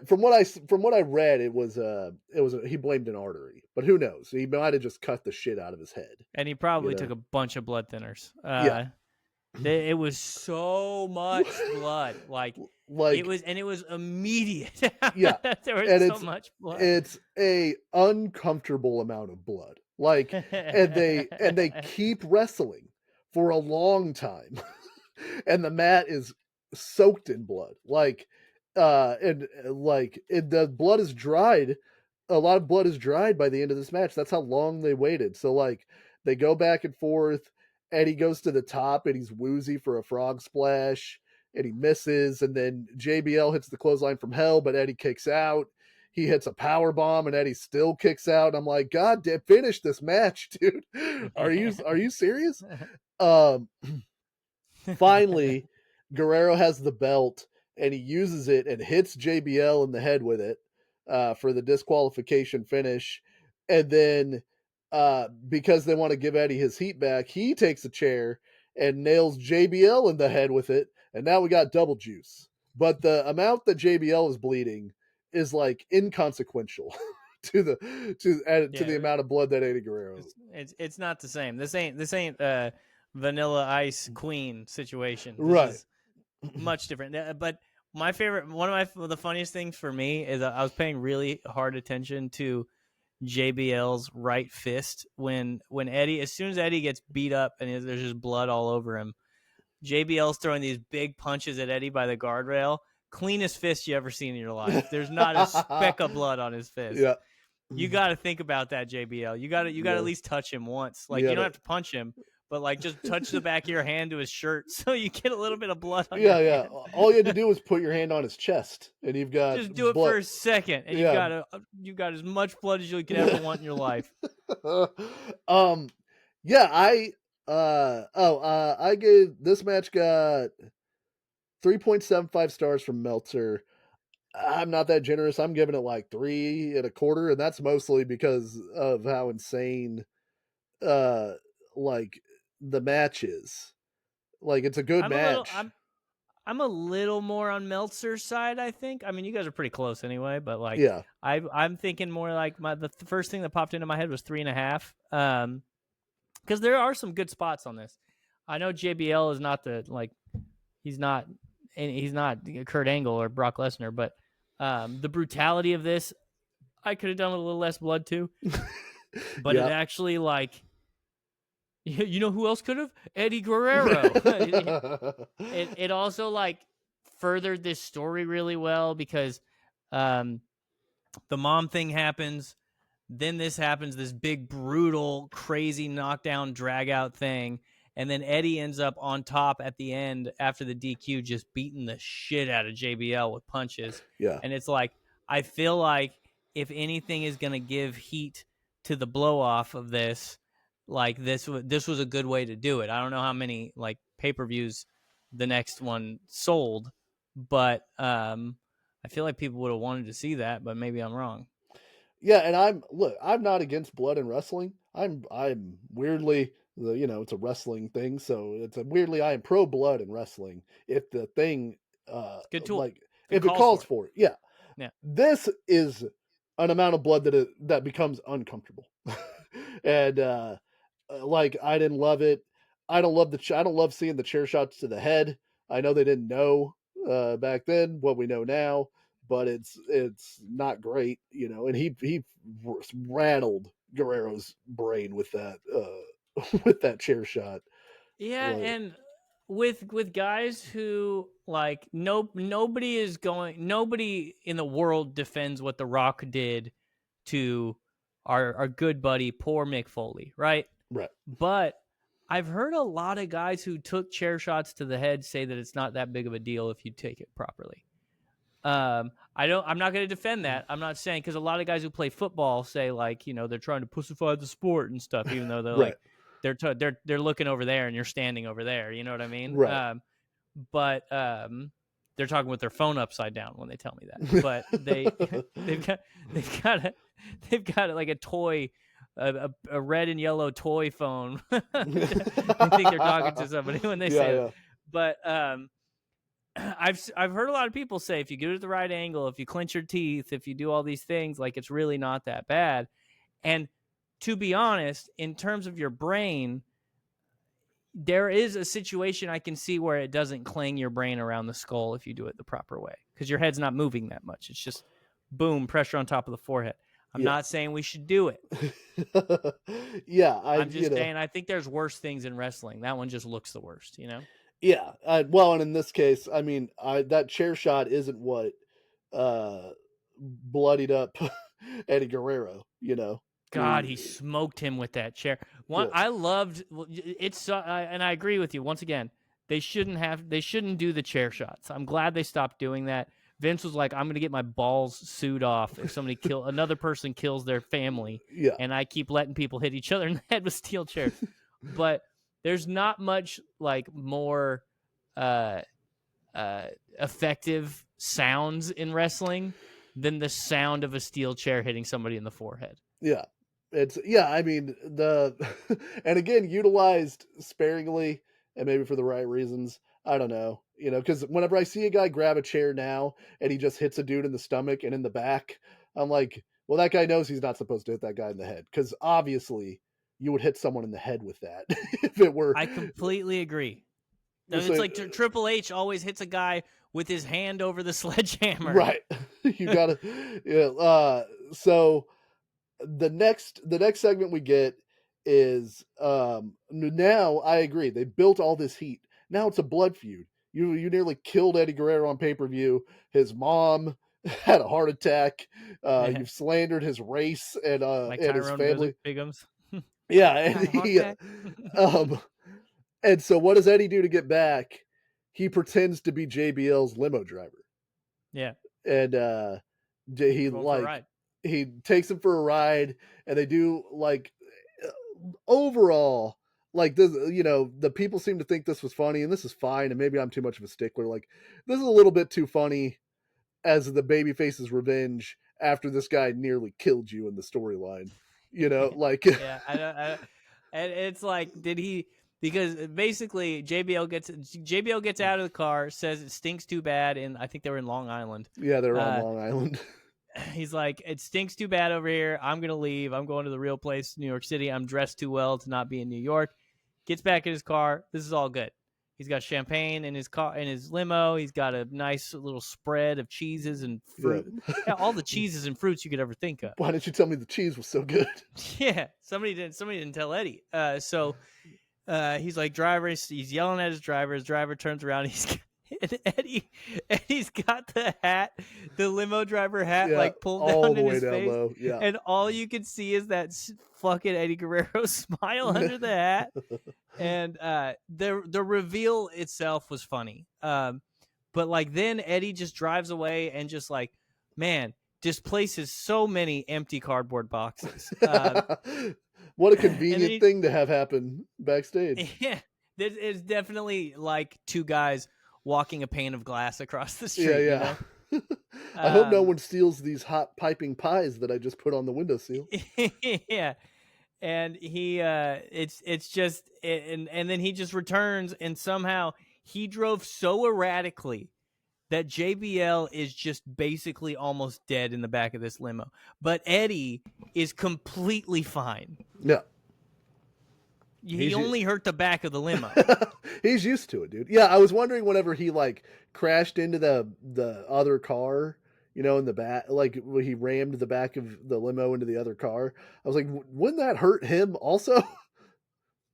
from what I read, it was he blamed an artery, but who knows? He might have just cut the shit out of his head, and he probably took a bunch of blood thinners. It was so much blood, like it was immediate. Yeah, there was so much blood. It's a uncomfortable amount of blood, like, and they keep wrestling for a long time. And the mat is soaked in blood, the blood is dried. A lot of blood is dried by the end of this match. That's how long they waited. So like they go back and forth. Eddie goes to the top and he's woozy for a frog splash and he misses. And then JBL hits the clothesline from hell, but Eddie kicks out. He hits a power bomb and Eddie still kicks out. I'm like, God damn, finish this match, dude. Are you serious? Finally, Guerrero has the belt and he uses it and hits JBL in the head with it for the disqualification finish. And then because they want to give Eddie his heat back, he takes a chair and nails JBL in the head with it. And now we got double juice. But the amount that JBL is bleeding is like inconsequential to the Yeah, amount of blood that Eddie Guerrero. it's not the same. This ain't Vanilla Ice Queen situation. This Right. is much different. But my favorite, one of the funniest things for me is I was paying really hard attention to JBL's right fist when Eddie, as soon as Eddie gets beat up and there's just blood all over him, JBL's throwing these big punches at Eddie by the guardrail. Cleanest fist you ever seen in your life. There's not a speck of blood on his fist. Yeah. You got to think about that, JBL. You got to Yeah. at least touch him once. Like, Yeah, you don't have to punch him, but like just touch the back of your hand to his shirt so you get a little bit of blood on Yeah, your yeah. hand. All you had to do was put your hand on his chest, and you've got Just do it blood. for a second, and Yeah. you've got as much blood as you could ever want in your life. Yeah, I gave this match got 3.75 stars from Meltzer. I'm not that generous. I'm giving it like 3 1/4, and that's mostly because of how insane like the match is. Like, it's a good match. I'm a little more on Meltzer's side, I think. I mean, you guys are pretty close anyway, but like, Yeah. I'm thinking more like the first thing that popped into my head was 3.5. Because there are some good spots on this. I know JBL is not he's not Kurt Angle or Brock Lesnar, but the brutality of this, I could have done with a little less blood too. But Yeah. it actually, like, you know who else could have? Eddie Guerrero. It also like furthered this story really well because the mom thing happens, then this happens, this big brutal crazy knockdown drag out thing, and then Eddie ends up on top at the end after the DQ, just beating the shit out of JBL with punches. Yeah. And it's like, I feel like if anything is going to give heat to the blow off of this, like this was a good way to do it. I don't know how many like pay-per-views the next one sold, but I feel like people would have wanted to see that, but maybe I'm wrong. Yeah, and I'm not against blood in wrestling. I'm weirdly, it's a wrestling thing, so I am pro blood in wrestling if the thing Good tool. like If if it calls for it. Yeah. Yeah. This is an amount of blood that becomes uncomfortable. And like, I didn't love it. I don't love seeing the chair shots to the head. I know they didn't know back then what we know now, but it's not great, and he rattled Guerrero's brain with that with that chair shot. Yeah, Like, and with guys who like nobody in the world defends what The Rock did to our good buddy poor Mick Foley, right? right. But I've heard a lot of guys who took chair shots to the head say that it's not that big of a deal if you take it properly. I'm not going to defend that. I'm not saying, because a lot of guys who play football say, like, they're trying to pussify the sport and stuff, even though they're Right. like they're looking over there and you're standing over there. You know what I mean? Right. But they're talking with their phone upside down when they tell me that. But they've got like a toy, a red and yellow toy phone. I think they're talking to somebody when they say that. But I've heard a lot of people say if you get it at the right angle, if you clench your teeth, if you do all these things, like, it's really not that bad. And to be honest, in terms of your brain, there is a situation I can see where it doesn't clang your brain around the skull if you do it the proper way, because your head's not moving that much. It's just boom, pressure on top of the forehead. I'm not saying we should do it. Yeah, I'm just saying I think there's worse things in wrestling. That one just looks the worst, Yeah, well, and in this case, I mean, that chair shot isn't what bloodied up Eddie Guerrero. God, he smoked him with that chair. I loved it's, and I agree with you. Once again, they shouldn't do the chair shots. I'm glad they stopped doing that. Vince was like, I'm going to get my balls sewed off if another person kills their family, and I keep letting people hit each other in the head with steel chairs. But there's not much like more effective sounds in wrestling than the sound of a steel chair hitting somebody in the forehead. Yeah. I mean, and again, utilized sparingly and maybe for the right reasons. I don't know, because whenever I see a guy grab a chair now and he just hits a dude in the stomach and in the back, I'm like, well, that guy knows he's not supposed to hit that guy in the head, because obviously you would hit someone in the head with that if it were. I completely agree. It's So, like Triple H always hits a guy with his hand over the sledgehammer. right. You gotta, yeah. So the next segment we get is now I agree, they built all this heat. Now it's a blood feud. You nearly killed Eddie Guerrero on pay-per-view. His mom had a heart attack. You've slandered his race and Like and his Tyrone family. Biggums. Yeah, Had and a heart he attack. and so what does Eddie do to get back? He pretends to be JBL's limo driver. Yeah. And he Going for a ride. he takes him for a ride, and they do overall, like, this, the people seem to think this was funny, and this is fine, and maybe I'm too much of a stickler. Like, this is a little bit too funny as the babyface's revenge after this guy nearly killed you in the storyline. Like, Yeah, I don't, and it's like, did he? Because basically, JBL gets out of the car, says it stinks too bad, and I think they were in Long Island. yeah, they're on Long Island. He's like, it stinks too bad over here. I'm gonna leave. I'm going to the real place, New York City. I'm dressed too well to not be in New York. Gets back in his car. This is all good. He's got champagne in his car, in his limo. He's got a nice little spread of cheeses and fruit. Yeah. Yeah, all the cheeses and fruits you could ever think of. Why didn't you tell me the cheese was so good? Yeah, somebody didn't tell Eddie. So he's like, driver. He's yelling at his driver. His driver turns around. Eddie's got the hat, the limo driver hat, Yeah, like pulled all down the in way his down face, low. Yeah. and all you can see is that fucking Eddie Guerrero smile under the hat. And the reveal itself was funny. But like, then Eddie just drives away and just like, man, displaces so many empty cardboard boxes. What a convenient thing to have happen backstage. Yeah, it's definitely like two guys walking a pane of glass across the street. Yeah. I hope no one steals these hot piping pies that I just put on the windowsill. Yeah. And he it's just, and then he just returns, and somehow he drove so erratically that JBL is just basically almost dead in the back of this limo. But Eddie is completely fine. Yeah. He only hurt the back of the limo. He's used to it, dude. Yeah, I was wondering whenever he like crashed into the other car, in the back, like when he rammed the back of the limo into the other car. I was like, wouldn't that hurt him also?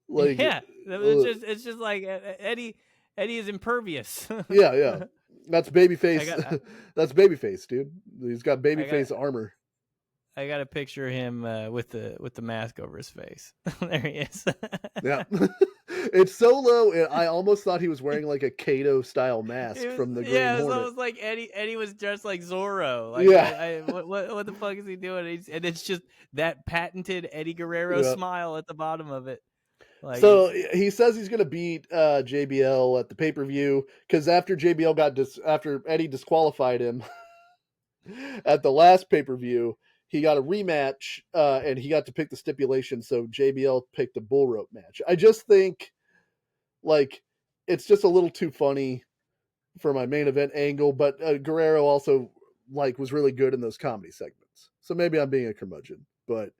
Like, yeah, it's just like Eddie is impervious. yeah. That's babyface. That's babyface, dude. He's got babyface armor. I got a picture of him with the mask over his face. There he is. Yeah. It's so low, and I almost thought he was wearing like a Kato style mask from the Green Hornet. Yeah, it was like Eddie was dressed like Zorro. Like, yeah. What the fuck is he doing? And it's just that patented Eddie Guerrero smile at the bottom of it. Like, so he says he's going to beat JBL at the pay-per-view, because after after Eddie disqualified him at the last pay-per-view, he got a rematch, and he got to pick the stipulation. So JBL picked a bull rope match. I just think, like, it's just a little too funny for my main event angle. But Guerrero also was really good in those comedy segments. So maybe I'm being a curmudgeon, but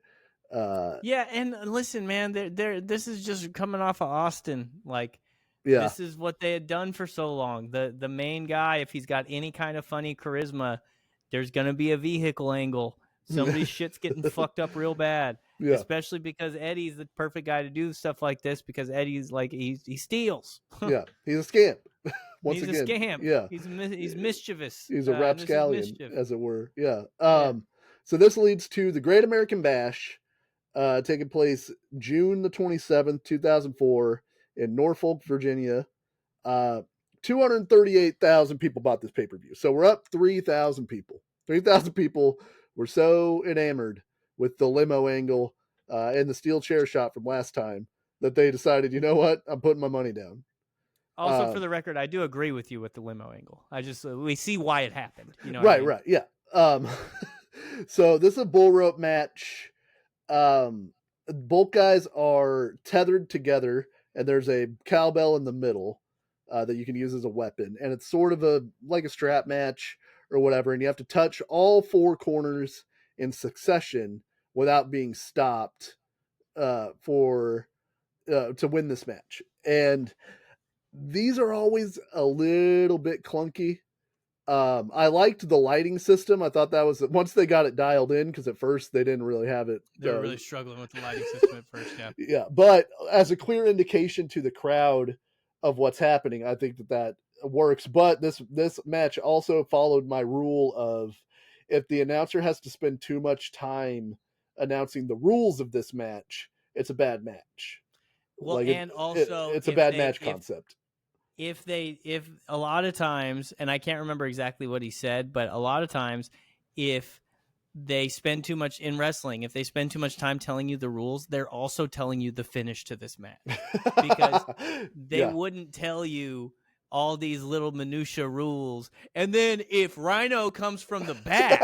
yeah. And listen, man, this is just coming off of Austin. Like, this is what they had done for so long. The main guy, if he's got any kind of funny charisma, there's gonna be a vehicle angle. Somebody's shit's getting fucked up real bad. Yeah. Especially because Eddie's the perfect guy to do stuff like this, because Eddie's like, he steals. Yeah, he's a scamp. He's a scamp. Yeah, he's mischievous. He's a rapscallion, as it were. Yeah. So this leads to the Great American Bash, taking place June the 27th, 2004, in Norfolk, Virginia. 238,000 people bought this pay-per-view. So we're up 3,000 people. 3,000 people were so enamored with the limo angle and the steel chair shot from last time that they decided, you know what? I'm putting my money down. Also, for the record, I do agree with you with the limo angle. I just we see why it happened. You know, right, what I mean? right, yeah. So this is a bull rope match. Both guys are tethered together, and there's a cowbell in the middle that you can use as a weapon, and it's sort of like a strap match or whatever, and you have to touch all four corners in succession without being stopped for to win this match. And these are always a little bit clunky. I liked the lighting system. I thought that was once they got it dialed in, because at first they didn't really have it. They were really struggling with the lighting system at first. Yeah. Yeah, but as a clear indication to the crowd of what's happening, I think that works. But this match also followed my rule of, if the announcer has to spend too much time announcing the rules of this match, it's a bad match. Well, Like and also it's a bad match concept. If a lot of times, and I can't remember exactly what he said, but a lot of times, if they spend too much in wrestling, if they spend too much time telling you the rules, they're also telling you the finish to this match, because they wouldn't tell you all these little minutia rules. And then if Rhino comes from the back,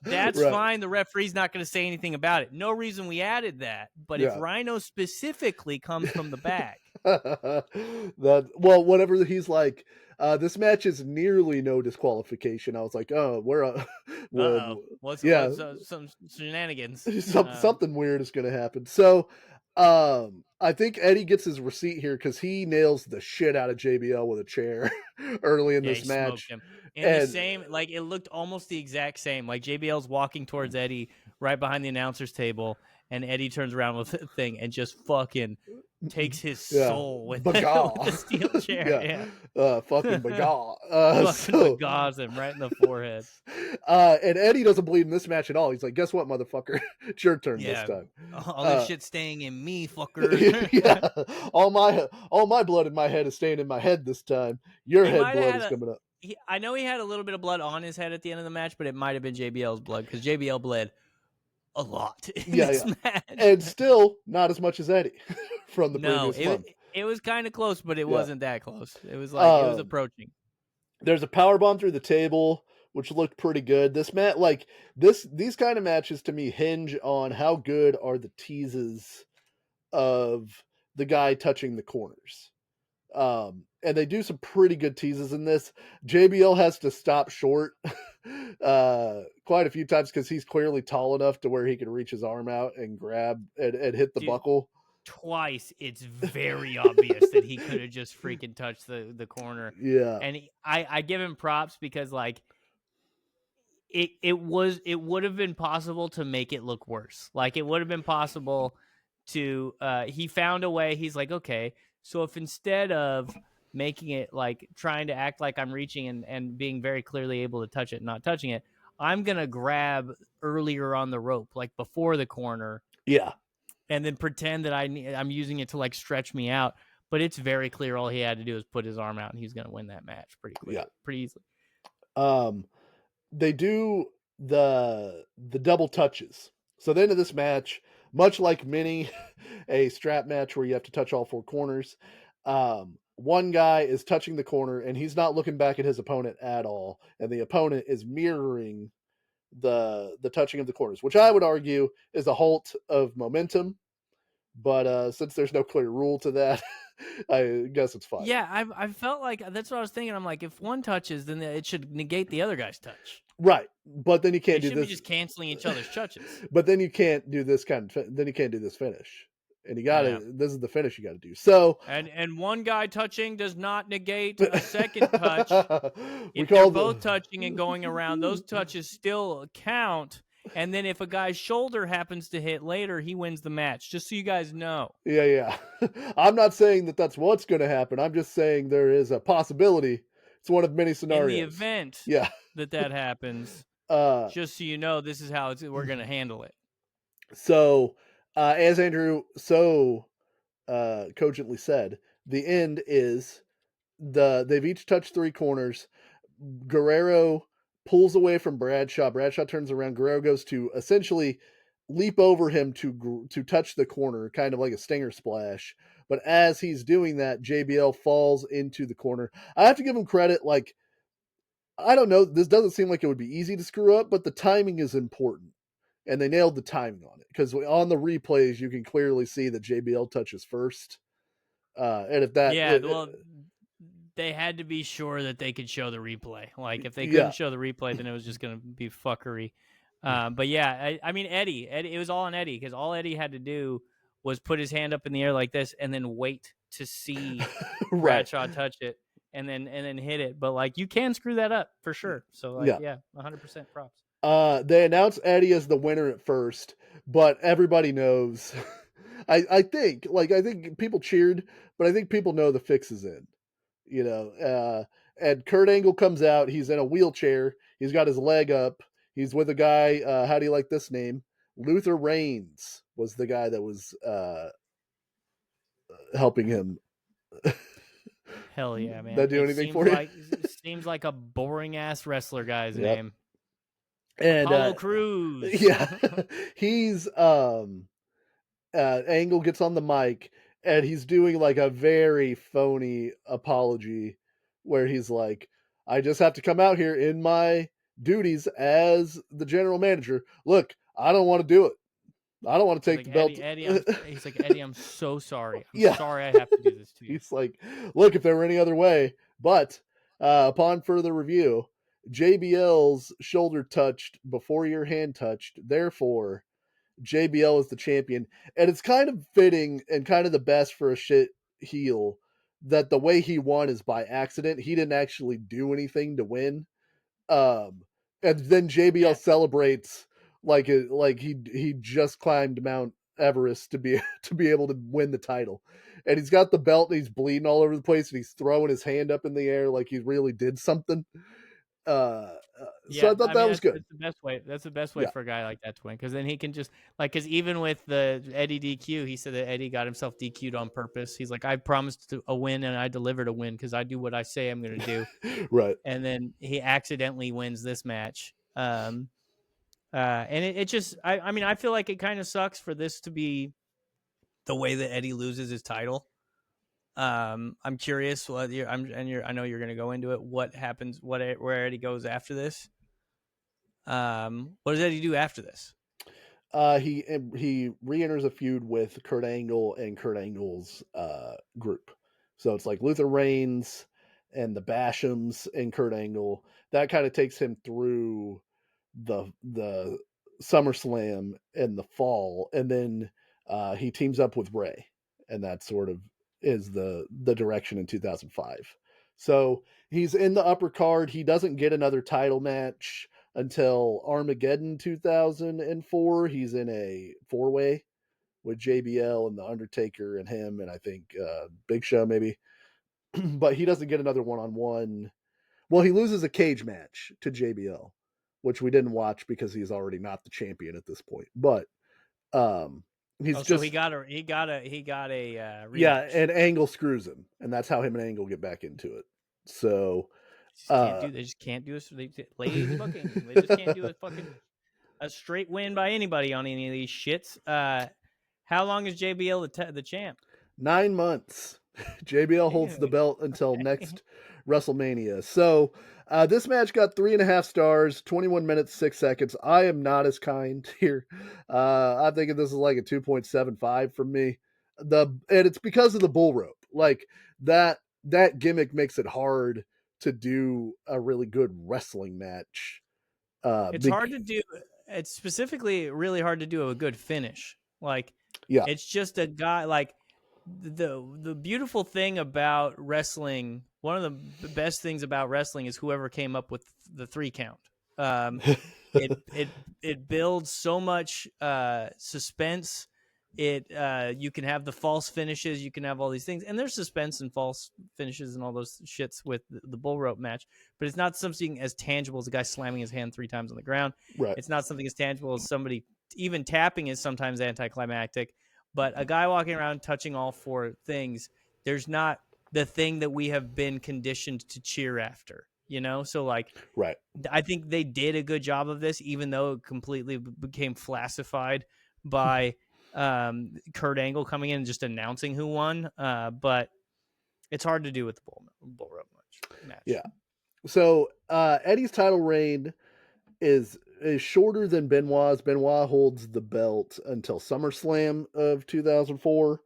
that's right. fine. The referee's not going to say anything about it. No reason we added that. But if Rhino specifically comes from the back, whatever he's like, this match is nearly no disqualification. I was like, oh, what's some shenanigans? Something weird is going to happen. So, I think Eddie gets his receipt here because he nails the shit out of JBL with a chair early in this match. Him. And the same, like, it looked almost the exact same. Like, JBL's walking towards Eddie right behind the announcer's table, and Eddie turns around with the thing and just fucking takes his soul with the steel chair. Fucking bagal. Fucking bagaws him right in the forehead. And Eddie doesn't bleed in this match at all. He's like, guess what, motherfucker? It's your turn this time. All this shit staying in me, fucker. All my blood in my head is staying in my head this time. Your head blood is coming up. I know he had a little bit of blood on his head at the end of the match, but it might have been JBL's blood, because JBL bled a lot in this match. And still not as much as Eddie from the previous month. It was kind of close, but it wasn't that close. It was like it was approaching. There's a power bomb through the table, which looked pretty good. This match, like these kind of matches to me hinge on how good are the teases of the guy touching the corners. And they do some pretty good teases in this. JBL has to stop short quite a few times because he's clearly tall enough to where he can reach his arm out and grab and hit the buckle. Twice, it's very obvious that he could have just freaking touched the corner. Yeah. And I give him props, because like it would have been possible to make it look worse. Like, it would have been possible to he found a way. He's like, okay, so if instead of making it like trying to act like I'm reaching and being very clearly able to touch it, not touching it, I'm going to grab earlier on the rope, like before the corner. Yeah. And then pretend that I'm using it to like stretch me out. But it's very clear all he had to do is put his arm out, and he's going to win that match pretty easily. They do the double touches. So the end of this match, much like mini, a strap match where you have to touch all four corners, one guy is touching the corner and he's not looking back at his opponent at all, and the opponent is mirroring the touching of the corners, which I would argue is a halt of momentum. But since there's no clear rule to that, I guess it's fine. Yeah, I felt like that's what I was thinking. I'm like, if one touches, then it should negate the other guy's touch. Right, but then you can't do this. Be just canceling each other's touches. But then you can't do this then you can't do this finish. And you gotta, this is the finish you gotta do. So and one guy touching does not negate a second touch. If they're both touching and going around, those touches still count. And then if a guy's shoulder happens to hit later, he wins the match. Just so you guys know. Yeah. I'm not saying that that's what's going to happen. I'm just saying there is a possibility. It's one of many scenarios. In the event that happens, just so you know, this is how we're going to handle it. So, as Andrew cogently said, the end is they've each touched three corners. Guerrero pulls away from Bradshaw. Bradshaw turns around. Guerrero goes to essentially leap over him to touch the corner, kind of like a stinger splash. But as he's doing that, JBL falls into the corner. I have to give him credit. Like, I don't know, this doesn't seem like it would be easy to screw up, but the timing is important. And they nailed the timing on it because on the replays, you can clearly see that JBL touches first. And if that, Yeah, well, they had to be sure that they could show the replay. Like, if they yeah, couldn't show the replay, then it was just going to be fuckery. But yeah, I mean, Eddie, it was all on Eddie because all Eddie had to do was put his hand up in the air like this and then wait to see right. Bradshaw touch it and then hit it. But like, you can screw that up for sure. So like, Yeah. 100% props. They announced Eddie as the winner at first, but everybody knows. I think people cheered, but I think people know the fix is in. You know, and Kurt Angle comes out. He's in a wheelchair. He's got his leg up. He's with a guy. How do you like this name? Luther Reigns was the guy that was helping him. Hell yeah, man! That do It anything seems for you? like a boring ass wrestler guy's Yep. name. And Apollo Crews. yeah, he's Angle gets on the mic and he's doing like a very phony apology where he's like, I just have to come out here in my duties as the general manager. Look, I don't want to do it. I don't want to He's take like, the belt. he's like, Eddie, I'm so sorry. I'm Yeah. sorry I have to do this to you. He's like, look, if there were any other way. But upon further review, JBL's shoulder touched before your hand touched. Therefore, JBL is the champion. And it's kind of fitting and kind of the best for a shit heel that the way he won is by accident. He didn't actually do anything to win. And then JBL celebrates like he just climbed Mount Everest to be able to win the title. And he's got the belt and he's bleeding all over the place and he's throwing his hand up in the air like he really did something. So I thought that was good. That's the best way. That's the best way Yeah. for a guy like that to win, because then he can just like, because even with the Eddie DQ, he said that Eddie got himself DQ'd on purpose. He's like, I promised a win and I delivered a win because I do what I say I'm going to do. Right. And then he accidentally wins this match. And it just, I mean, I feel like it kind of sucks for this to be the way that Eddie loses his title. I'm curious what I know you're going to go into it. What happens? Where Eddie goes after this? What does Eddie do after this? He re-enters a feud with Kurt Angle and Kurt Angle's group. So it's like Luther Reigns and the Bashams and Kurt Angle. That kind of takes him through the SummerSlam in the fall, and then he teams up with Ray, and that sort of is the direction in 2005. So he's in the upper card. He doesn't get another title match until Armageddon 2004. He's in a 4-way with JBL and the Undertaker and him, and I think Big Show maybe. But he doesn't get another one-on-one. Well, he loses a cage match to JBL, which we didn't watch because he's already not the champion at this point. But he's so he got a rematch. Yeah, and Angle screws him, and that's how him and Angle get back into it. So they just can't do this. Lazy booking. They just can't do a straight win by anybody on any of these shits. How long is JBL the champ? 9 months. JBL holds the belt until next WrestleMania. So this match got 3.5 stars, 21 minutes, 6 seconds. I am not as kind here. I'm thinking this is like a 2.75 from me. And it's because of the bull rope. Like that gimmick makes it hard to do a really good wrestling match. It's hard to do. It's specifically really hard to do a good finish. Like, it's just a guy. Like the beautiful thing about wrestling. One of the best things about wrestling is whoever came up with the 3 count. It builds so much suspense. You can have the false finishes, you can have all these things, and there's suspense and false finishes and all those shits with the bull rope match, but it's not something as tangible as a guy slamming his hand 3 times on the ground. Right. It's not something as tangible as somebody even tapping is sometimes anticlimactic, but a guy walking around touching all 4 things, there's not the thing that we have been conditioned to cheer after, you know? So like, right. I think they did a good job of this, even though it completely became flassified by Kurt Angle coming in and just announcing who won. But it's hard to do with the bull rope match. Yeah. So Eddie's title reign is shorter than Benoit's. Benoit holds the belt until SummerSlam of 2004,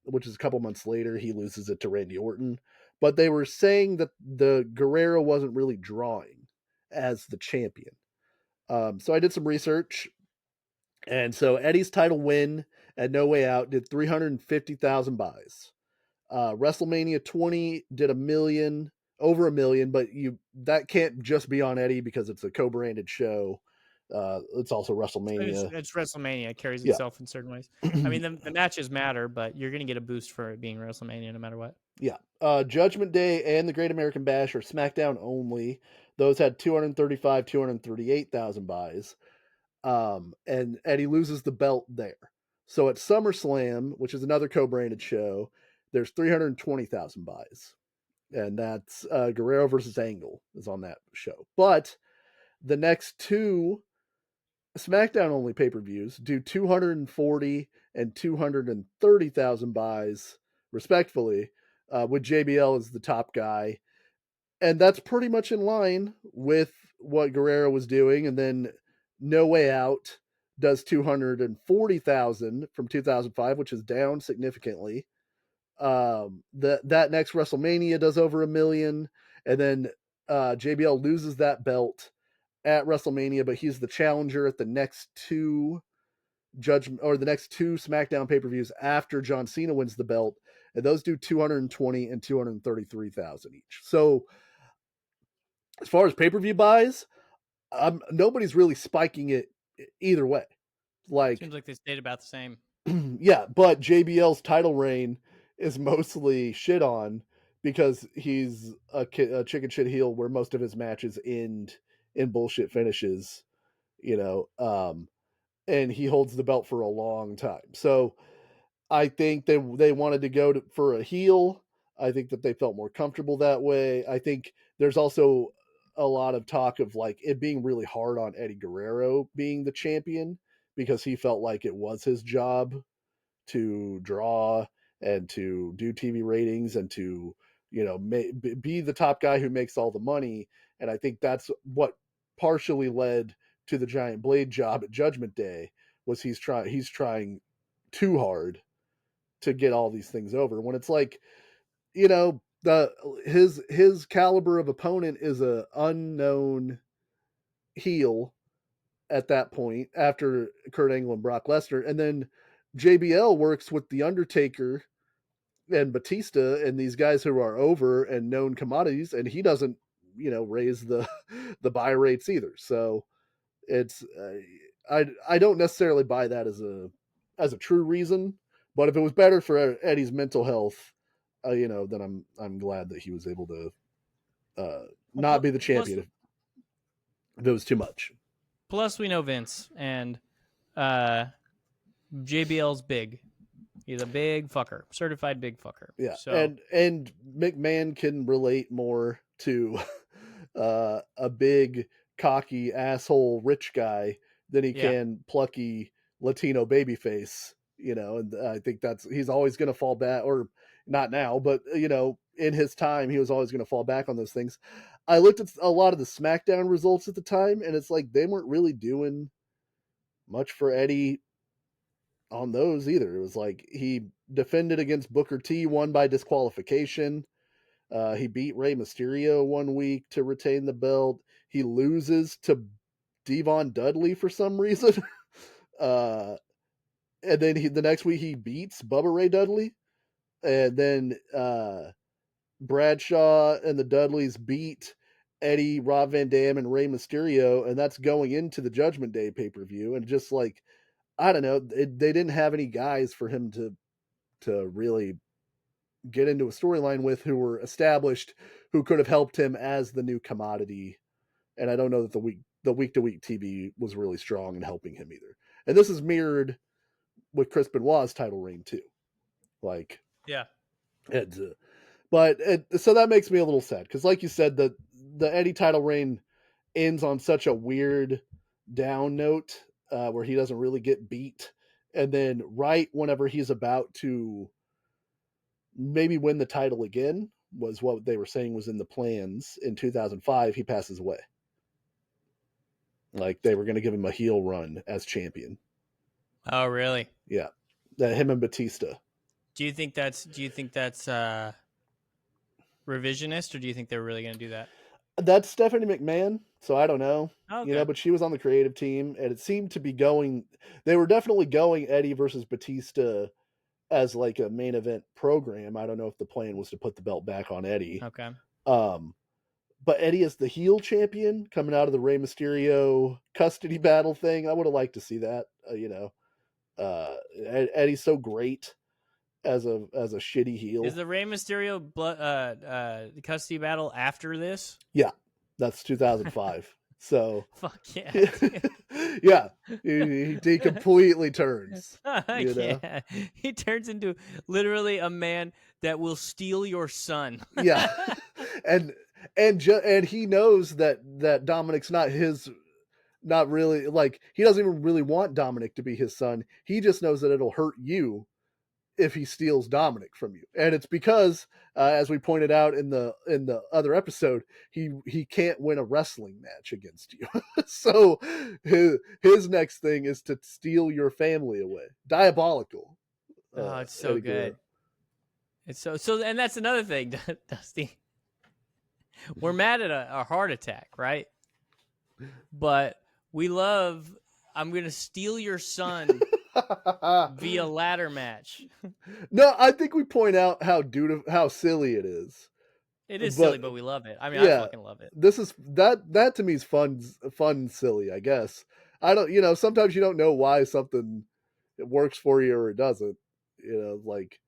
which is a couple months later. He loses it to Randy Orton. But they were saying that the Guerrero wasn't really drawing as the champion. So I did some research. And so Eddie's title win at No Way Out did 350,000 buys. WrestleMania 20 did over a million, but that can't just be on Eddie because it's a co-branded show. It's also WrestleMania. It's WrestleMania. It carries Yeah. itself in certain ways. I mean, the matches matter, but you're going to get a boost for it being WrestleMania no matter what. Yeah. Judgment Day and the Great American Bash are SmackDown only. Those had 238,000 buys. And Eddie loses the belt there. So at SummerSlam, which is another co-branded show, there's 320,000 buys. And that's Guerrero versus Angle is on that show. But the next two SmackDown only pay-per-views do 240 and 230,000 buys respectfully, with JBL as the top guy. And that's pretty much in line with what Guerrero was doing. And then No Way Out does 240,000 from 2005, which is down significantly. That next WrestleMania does over a million, and then JBL loses that belt at WrestleMania, but he's the challenger at the next two SmackDown pay-per-views after John Cena wins the belt, and those do 220 and 233,000 each. So as far as pay-per-view buys, nobody's really spiking it either way. Like, seems like they stayed about the same. Yeah, but JBL's title reign is mostly shit on because he's a chicken shit heel where most of his matches end in bullshit finishes, and he holds the belt for a long time. So I think they wanted to go for a heel. I think that they felt more comfortable that way. I think there's also a lot of talk of like it being really hard on Eddie Guerrero being the champion because he felt like it was his job to draw and to do TV ratings and to be the top guy who makes all the money. And I think that's what partially led to the Giant Blade job at Judgment Day was he's trying too hard to get all these things over when it's like his caliber of opponent is a unknown heel at that point after Kurt Angle and Brock Lesnar, and then JBL works with The Undertaker and Batista and these guys who are over and known commodities, and he doesn't, raise the the buy rates either. So it's I don't necessarily buy that as a true reason, but if it was better for Eddie's mental health, then I'm glad that he was able to not be the champion if it was too much. Plus, we know Vince, and JBL's big. He's a big fucker, certified big fucker. Yeah, so. and McMahon can relate more to a big cocky asshole rich guy than he can plucky Latino babyface. And I think he's always going to fall back, or not now, but in his time, he was always going to fall back on those things. I looked at a lot of the SmackDown results at the time, and it's like they weren't really doing much for Eddie on those either. It was like he defended against Booker T, won by disqualification. He beat Rey Mysterio one week to retain the belt. He loses to Devon Dudley for some reason. And then the next week he beats Bubba Ray Dudley. And then Bradshaw and the Dudleys beat Eddie, Rob Van Dam, and Rey Mysterio. And that's going into the Judgment Day pay-per-view. And just like, I don't know, they didn't have any guys for him to really get into a storyline with who were established, who could have helped him as the new commodity. And I don't know that the week-to-week TV was really strong in helping him either. And this is mirrored with Chris Benoit's title reign too. Like, yeah. So that makes me a little sad because, like you said, the Eddie title reign ends on such a weird down note where he doesn't really get beat And then right whenever he's about to maybe win the title again, was what they were saying was in the plans in 2005, he passes away. Like they were going to give him a heel run as champion. Oh, really? Yeah. Him and Batista. Do you think that's revisionist, or do you think they're really going to do that? That's Stephanie McMahon, so I don't know. Okay. But she was on the creative team, and it seemed to be going. They were definitely going Eddie versus Batista as like a main event program. I don't know if the plan was to put the belt back on Eddie. Okay. But Eddie is the heel champion coming out of the Rey Mysterio custody battle thing. I would have liked to see that. Eddie's so great as a shitty heel. Is the Rey Mysterio custody battle after this? Yeah, that's 2005. So fuck yeah. Yeah, he completely turns. Yeah. He turns into literally a man that will steal your son. Yeah, and he knows that Dominic's not really, like, he doesn't even really want Dominic to be his son. He just knows that it'll hurt you if he steals Dominic from you. And it's because, as we pointed out in the other episode, he can't win a wrestling match against you. So his next thing is to steal your family away. Diabolical. Oh, it's so Eddie good. Guerrero. It's so, and that's another thing, Dusty. We're mad at a heart attack, right? But we love, I'm going to steal your son via ladder match. No, I think we point out how silly it is. It is silly, but we love it. I mean, yeah, I fucking love it. This is that to me is fun, silly, I guess. I don't, sometimes you don't know why something it works for you or it doesn't. Like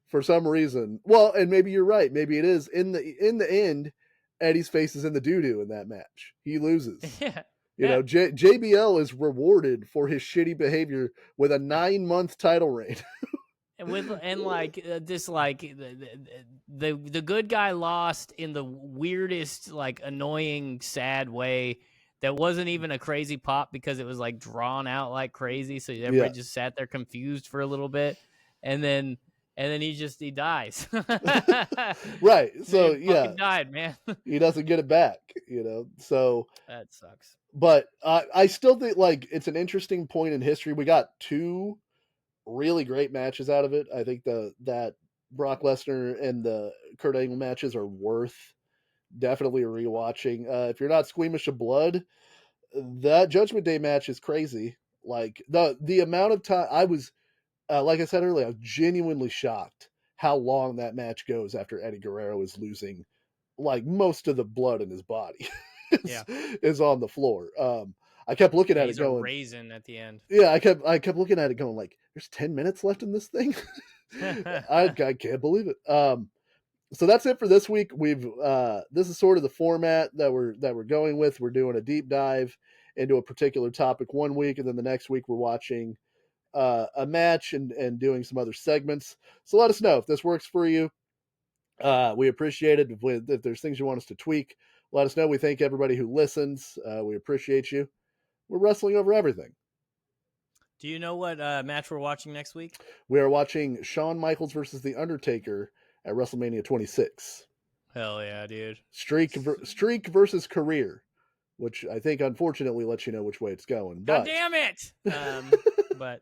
for some reason. Well, and maybe you're right. Maybe it is in the end. Eddie's face is in the doo-doo in that match. He loses. Yeah. JBL is rewarded for his shitty behavior with a 9-month title reign. The good guy lost in the weirdest, like, annoying, sad way that wasn't even a crazy pop because it was like drawn out like crazy. So everybody just sat there confused for a little bit, and then he dies. Right. So he fucking died, man. He doesn't get it back, so that sucks. But I still think, like, it's an interesting point in history. We got 2 really great matches out of it. I think that Brock Lesnar and the Kurt Angle matches are worth definitely rewatching. If you're not squeamish of blood, that Judgment Day match is crazy. Like the amount of time I was, like I said earlier, I was genuinely shocked how long that match goes after Eddie Guerrero is losing, like, most of the blood in his body is on the floor. I kept looking at it going, raisin at the end. Yeah, I kept looking at it going, like, there's 10 minutes left in this thing. I can't believe it. So that's it for this week. This is sort of the format that we're going with. We're doing a deep dive into a particular topic one week, and then the next week we're watching a match and doing some other segments. So let us know if this works for you. We appreciate it. If there's things you want us to tweak, let us know. We thank everybody who listens. We appreciate you. We're wrestling over everything. Do you know what match we're watching next week? We are watching Shawn Michaels versus The Undertaker at WrestleMania 26. Hell yeah, dude. Streak versus career, which I think unfortunately lets you know which way it's going. God damn it! But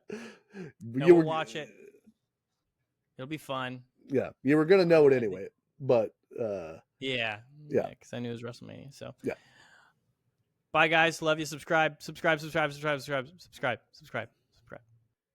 we'll watch it. It'll be fun. Yeah, you were going to know it anyway. But yeah, because I knew it was WrestleMania. So yeah. Bye, guys. Love you. Subscribe.